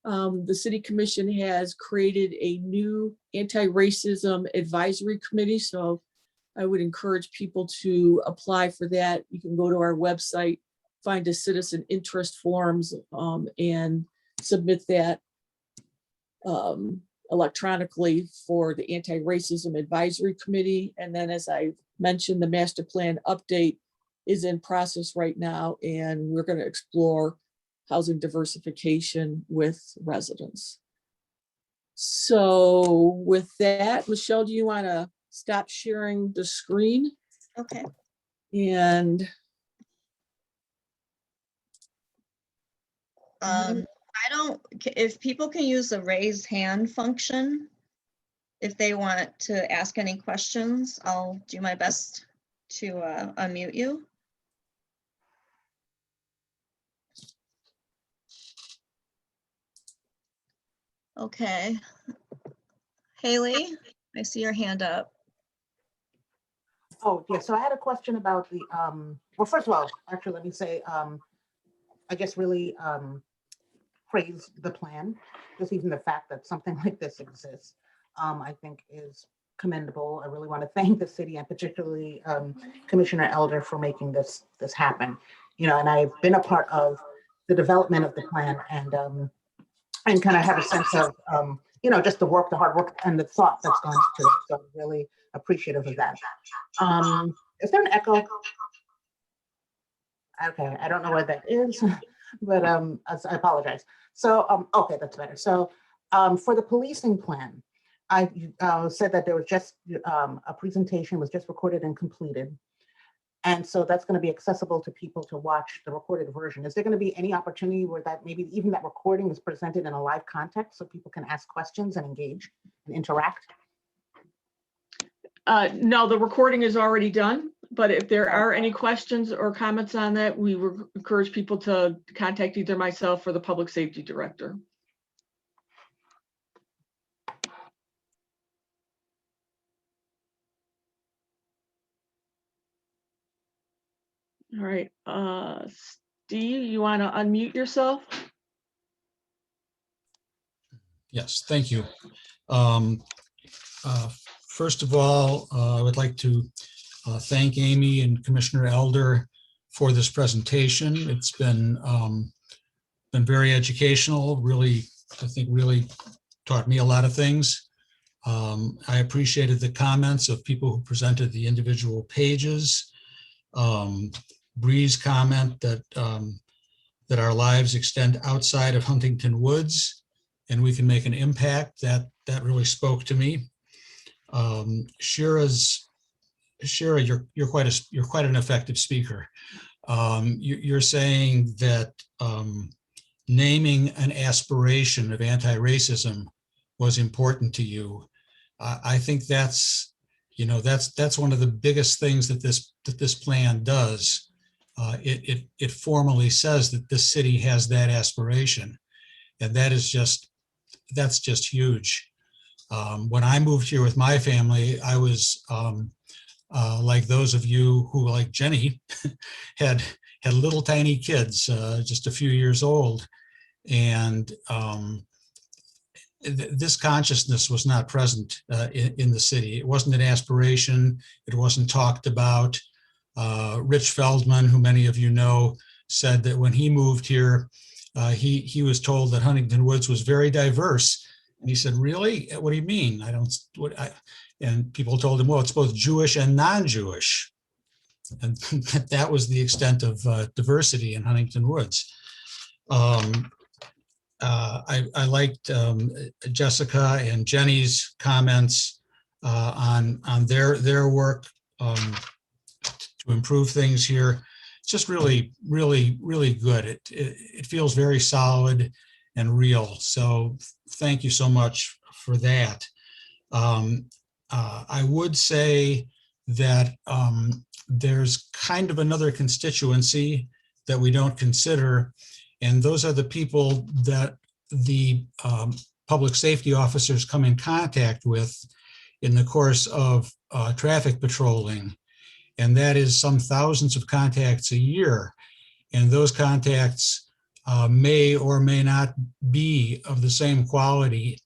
The City Commission has created a new anti-racism advisory committee, so I would encourage people to apply for that. You can go to our website, find a citizen interest forms, and submit that electronically for the Anti-Racism Advisory Committee. And then, as I mentioned, the master plan update is in process right now, and we're going to explore housing diversification with residents. So with that, Michelle, do you want to stop sharing the screen? Okay. And if people can use the raise hand function, if they want to ask any questions, I'll do my best to unmute you. Okay. Haley, I see your hand up. Oh, yeah, so I had a question about the, well, first of all, actually, let me say, I guess really praise the plan. Just even the fact that something like this exists, I think is commendable. I really want to thank the city and particularly Commissioner Elder for making this happen. You know, and I've been a part of the development of the plan and kind of have a sense of, you know, just the hard work and the thought that's gone into it. So I'm really appreciative of that. Is there an echo? Okay, I don't know what that is, but I apologize. So, okay, that's better. So for the policing plan, I said that there was just a presentation was just recorded and completed. And so that's going to be accessible to people to watch the recorded version. Is there going to be any opportunity where that maybe even that recording is presented in a live context so people can ask questions and engage and interact? No, the recording is already done, but if there are any questions or comments on that, we encourage people to contact either myself or the public safety director. All right, Steve, you want to unmute yourself? Yes, thank you. First of all, I would like to thank Amy and Commissioner Elder for this presentation. It's been very educational, really, I think really taught me a lot of things. I appreciated the comments of people who presented the individual pages. Bree's comment that that our lives extend outside of Huntington Woods and we can make an impact, that really spoke to me. Shira, you're quite an effective speaker. You're saying that naming an aspiration of anti-racism was important to you. I think that's one of the biggest things that this plan does. It formally says that this city has that aspiration, and that's just huge. When I moved here with my family, I was like those of you who, like Jenny, had little tiny kids, just a few years old, and this consciousness was not present in the city. It wasn't an aspiration. It wasn't talked about. Rich Feldman, who many of you know, said that when he moved here, he was told that Huntington Woods was very diverse. And he said, really? What do you mean? And people told him, well, it's both Jewish and non-Jewish. And that was the extent of diversity in Huntington Woods. I liked Jessica and Jenny's comments on their work to improve things here. It's just really good. It feels very solid and real. So thank you so much for that. I would say that there's kind of another constituency that we don't consider, and those are the people that the public safety officers come in contact with in the course of traffic patrolling. And that is some thousands of contacts a year. And those contacts may or may not be of the same quality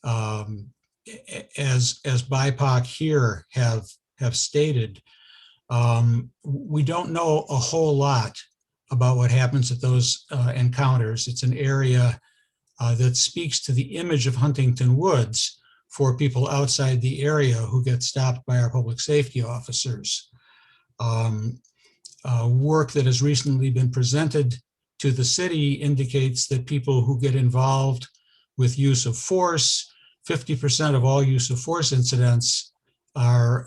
as BIPOC here have stated. We don't know a whole lot about what happens at those encounters. It's an area that speaks to the image of Huntington Woods for people outside the area who get stopped by our public safety officers. Work that has recently been presented to the city indicates that people who get involved with use of force, 50% of all use of force incidents are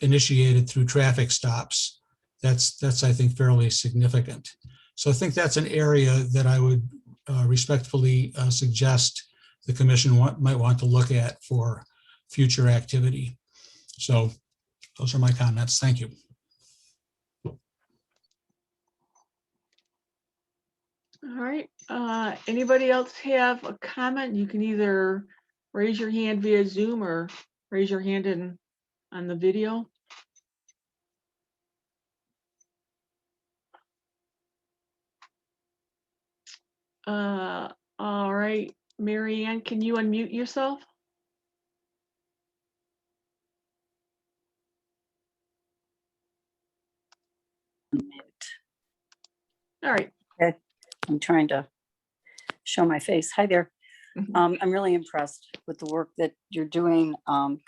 initiated through traffic stops. That's I think fairly significant. So I think that's an area that I would respectfully suggest the commission might want to look at for future activity. So those are my comments. Thank you. All right, anybody else have a comment? You can either raise your hand via Zoom or raise your hand on the video. All right, Mary Ann, can you unmute yourself? All right. Okay. I'm trying to show my face. Hi there. I'm really impressed with the work that you're doing.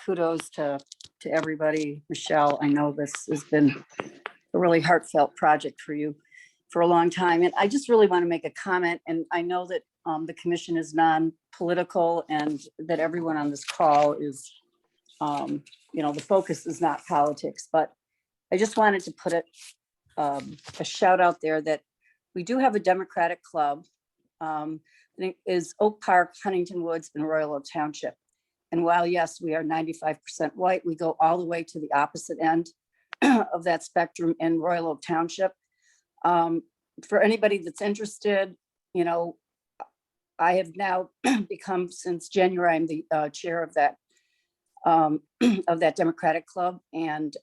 Kudos to everybody. Michelle, I know this has been a really heartfelt project for you for a long time. And I just really want to make a comment. And I know that the commission is non-political and that everyone on this call is, the focus is not politics, but I just wanted to put a shout out there that we do have a Democratic club. It is Oak Park, Huntington Woods, and Royal Oak Township. And while, yes, we are 95% white, we go all the way to the opposite end of that spectrum in Royal Oak Township. For anybody that's interested, I have now become, since January, I'm the chair of that Democratic club. And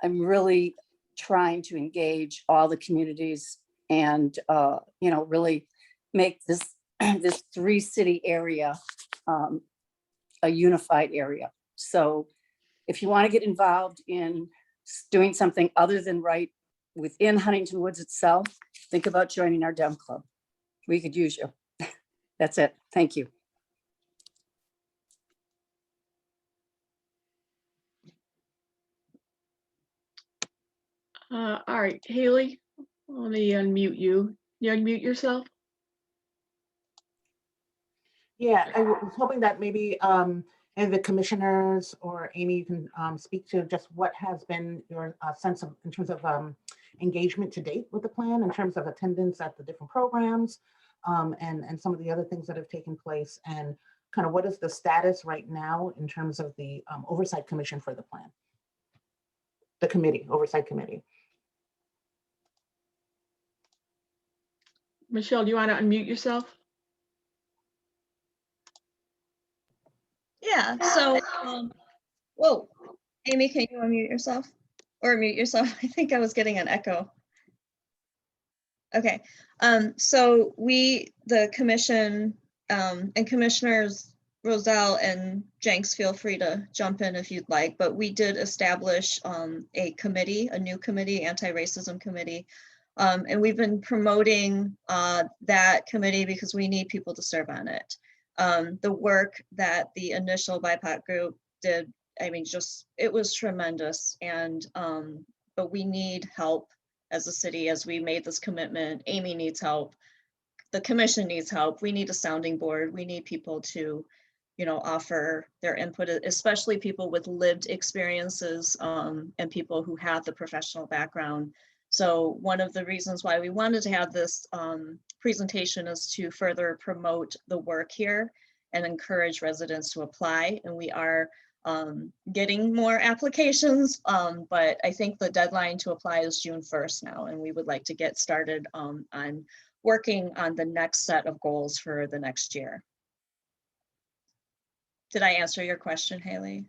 I'm really trying to engage all the communities and, really make this 3-city area a unified area. So if you want to get involved in doing something other than right within Huntington Woods itself, think about joining our Dem Club. We could use you. That's it. Thank you. All right, Haley, let me unmute you. You unmute yourself? Yeah, I was hoping that maybe and the commissioners or Amy, you can speak to just what has been your sense of in terms of engagement to date with the plan, in terms of attendance at the different programs, and some of the other things that have taken place, and kind of what is the status right now in terms of the oversight commission for the plan, the committee, oversight committee. Michelle, do you want to unmute yourself? Yeah, so, whoa, Amy, can you unmute yourself or mute yourself? I think I was getting an echo. Okay, so we, the commission and commissioners Roselle and Jenks, feel free to jump in if you'd like, but we did establish a committee, a new committee, anti-racism committee. And we've been promoting that committee because we need people to serve on it. The work that the initial BIPOC group did, I mean, just, it was tremendous. And, but we need help as a city, as we made this commitment. Amy needs help. The commission needs help. We need a sounding board. We need people to, you know, offer their input, especially people with lived experiences and people who have the professional background. So one of the reasons why we wanted to have this presentation is to further promote the work here and encourage residents to apply. And we are getting more applications, but I think the deadline to apply is June 1st now, and we would like to get started on working on the next set of goals for the next year. Did I answer your question, Haley?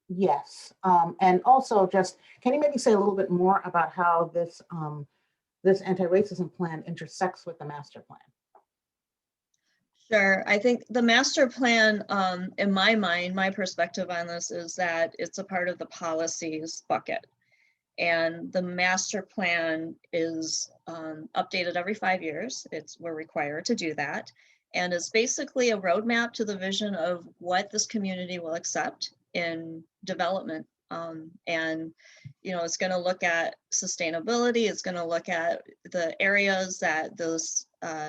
Yes, and also just, can you maybe say a little bit more about how this this anti-racism plan intersects with the master plan? Sure. I think the master plan, in my mind, my perspective on this is that it's a part of the policies bucket. And the master plan is updated every 5 years. We're required to do that. And it's basically a roadmap to the vision of what this community will accept in development. And, you know, it's going to look at sustainability. It's going to look at the areas that this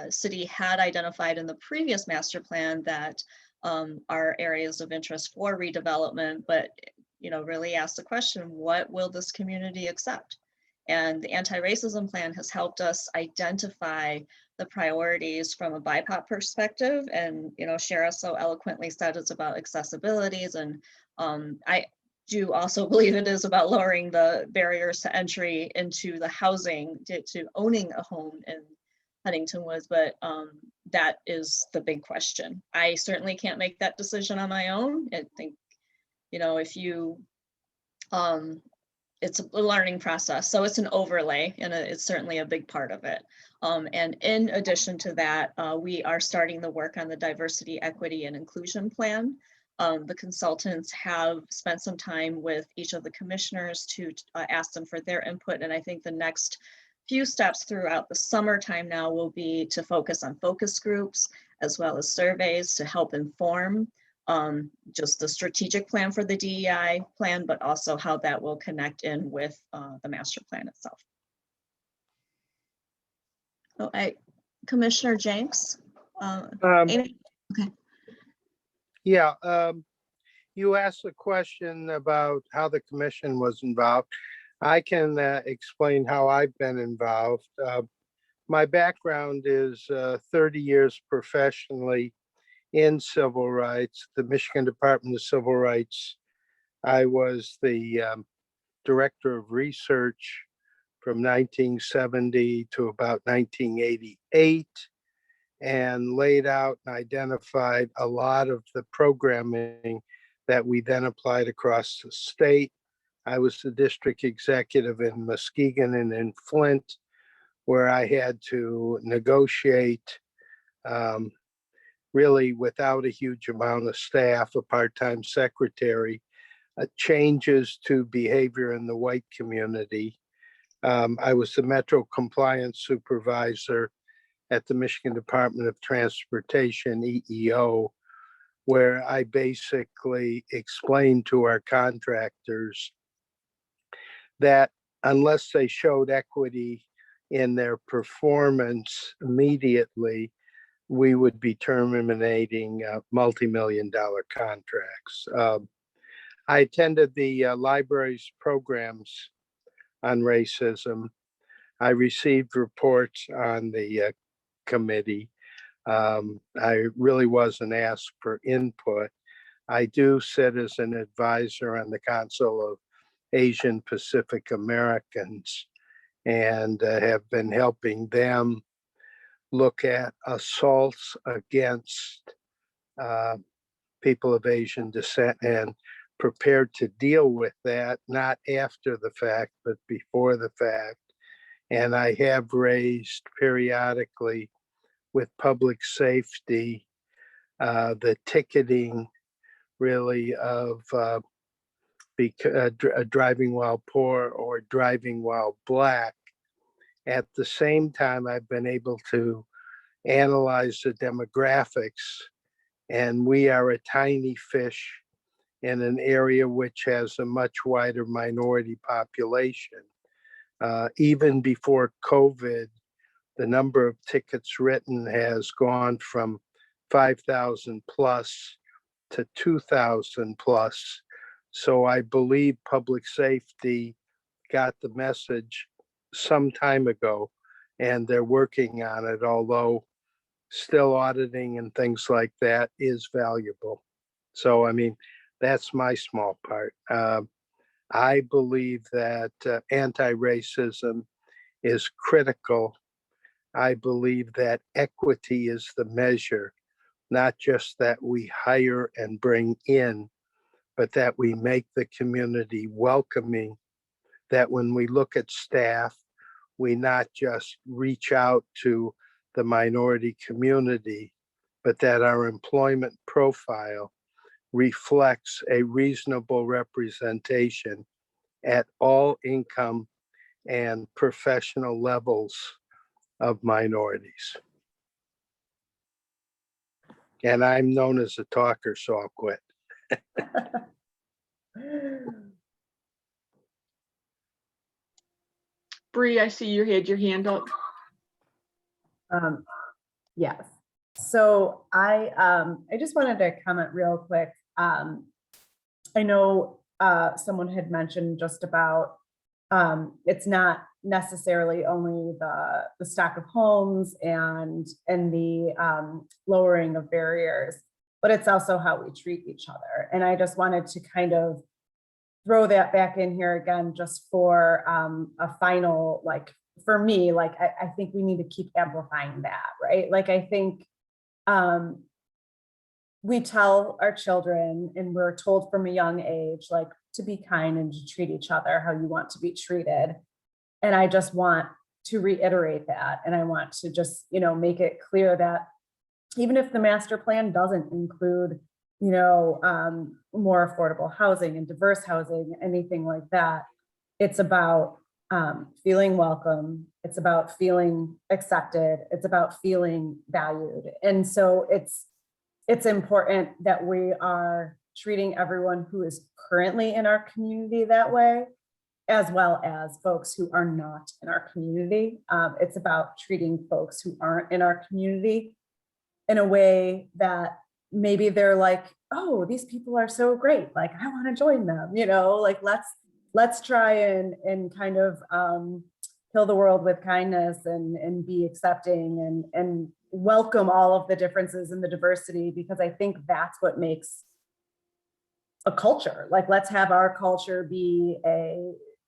city had identified in the previous master plan that are areas of interest for redevelopment, but you know, really ask the question, what will this community accept? And the anti-racism plan has helped us identify the priorities from a BIPOC perspective. And, you know, Shara so eloquently said it's about accessibilities. And I do also believe it is about lowering the barriers to entry into the housing, to owning a home in Huntington Woods, but that is the big question. I certainly can't make that decision on my own. I think, you know, if you, it's a learning process. So it's an overlay and it's certainly a big part of it. And in addition to that, we are starting the work on the diversity, equity, and inclusion plan. The consultants have spent some time with each of the commissioners to ask them for their input. And I think the next few steps throughout the summertime now will be to focus on focus groups as well as surveys to help inform just the strategic plan for the DEI plan, but also how that will connect in with the master plan itself. Oh, Commissioner Jenks. Amy? Okay. Yeah, you asked a question about how the commission was involved. I can explain how I've been involved. My background is 30 years professionally in civil rights, the Michigan Department of Civil Rights. I was the director of research from 1970 to about 1988, and laid out and identified a lot of the programming that we then applied across the state. I was the district executive in Muskegon and in Flint, where I had to negotiate really without a huge amount of staff, a part-time secretary, changes to behavior in the white community. I was the Metro Compliance Supervisor at the Michigan Department of Transportation, EEO, where I basically explained to our contractors that unless they showed equity in their performance immediately, we would be terminating multi-million-dollar contracts. I attended the library's programs on racism. I received reports on the committee. I really wasn't asked for input. I do sit as an advisor on the Council of Asian Pacific Americans and have been helping them look at assaults against people of Asian descent and prepared to deal with that, not after the fact, but before the fact. And I have raised periodically with public safety, the ticketing really of driving while poor or driving while black. At the same time, I've been able to analyze the demographics, and we are a tiny fish in an area which has a much wider minority population. Even before COVID, the number of tickets written has gone from 5,000 plus to 2,000 plus. So I believe public safety got the message some time ago, and they're working on it, although still auditing and things like that is valuable. So, I mean, that's my small part. I believe that anti-racism is critical. I believe that equity is the measure, not just that we hire and bring in, but that we make the community welcoming, that when we look at staff, we not just reach out to the minority community, but that our employment profile reflects a reasonable representation at all income and professional levels of minorities. And I'm known as a talker, so I'll quit. Bree, I see you had your hand up. Yes. So I just wanted to comment real quick. I know someone had mentioned just about it's not necessarily only the stock of homes and the lowering of barriers, but it's also how we treat each other. And I just wanted to kind of throw that back in here again, just for a final, like, for me, like, I think we need to keep amplifying that, right? Like, I think we tell our children, and we're told from a young age, like, to be kind and to treat each other how you want to be treated. And I just want to reiterate that. And I want to just, make it clear that even if the master plan doesn't include, more affordable housing and diverse housing, anything like that, it's about feeling welcome. It's about feeling accepted. It's about feeling valued. And so it's important that we are treating everyone who is currently in our community that way, as well as folks who are not in our community. It's about treating folks who aren't in our community in a way that maybe they're like, oh, these people are so great. Like, I want to join them, like, let's try and kind of fill the world with kindness and be accepting and welcome all of the differences and the diversity, because I think that's what makes a culture. Like, let's have our culture be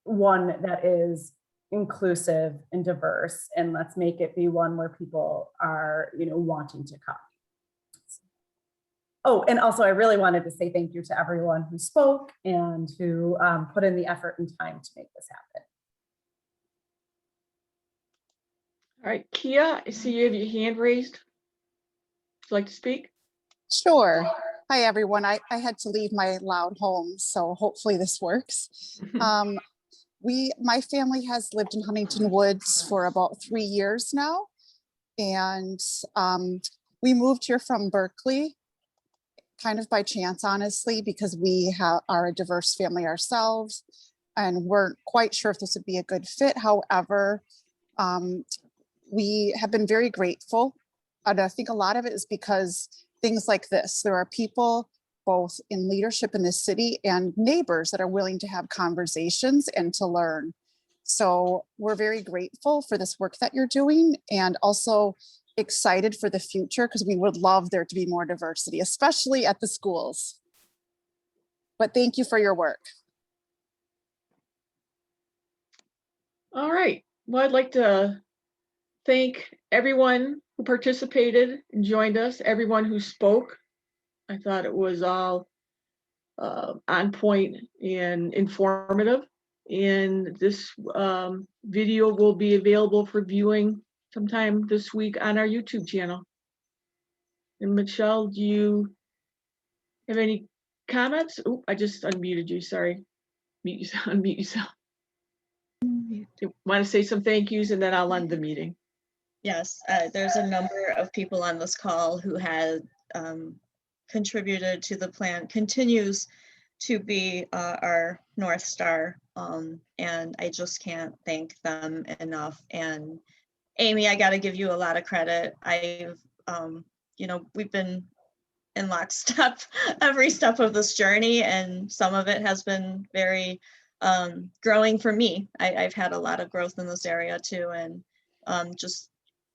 one that is inclusive and diverse, and let's make it be one where people are, wanting to come. Oh, and also I really wanted to say thank you to everyone who spoke and who put in the effort and time to make this happen. All right, Kia, I see you have your hand raised. Would you like to speak? Sure. Hi, everyone. I had to leave my loud home, so hopefully this works. My family has lived in Huntington Woods for about 3 years now. And we moved here from Berkeley, kind of by chance, honestly, because we are a diverse family ourselves and weren't quite sure if this would be a good fit. However, we have been very grateful. And I think a lot of it is because things like this, there are people both in leadership in this city and neighbors that are willing to have conversations and to learn. So we're very grateful for this work that you're doing, and also excited for the future, because we would love there to be more diversity, especially at the schools. But thank you for your work. All right. Well, I'd like to thank everyone who participated and joined us, everyone who spoke. I thought it was all on point and informative. And this video will be available for viewing sometime this week on our YouTube channel. And Michelle, do you have any comments? Oh, I just unmuted you, sorry. Mute yourself, unmute yourself. You want to say some thank yous and then I'll end the meeting. Yes, there's a number of people on this call who had contributed to the plan, continues to be our North Star. And I just can't thank them enough. And Amy, I got to give you a lot of credit. We've been in lockstep every step of this journey, and some of it has been very growing for me. I've had a lot of growth in this area too, and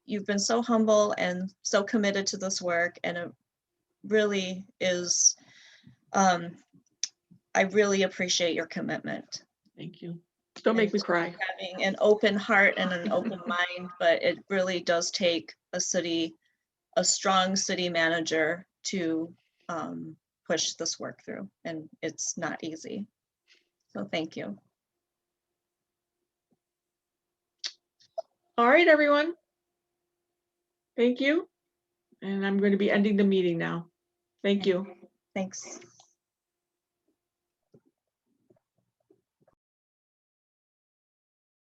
you've been so humble and so committed to this work, and it really is, I really appreciate your commitment. Thank you. Don't make me cry. Having an open heart and an open mind, but it really does take a strong city manager to push this work through, and it's not easy. So thank you. All right, everyone. Thank you. And I'm going to be ending the meeting now. Thank you. Thanks.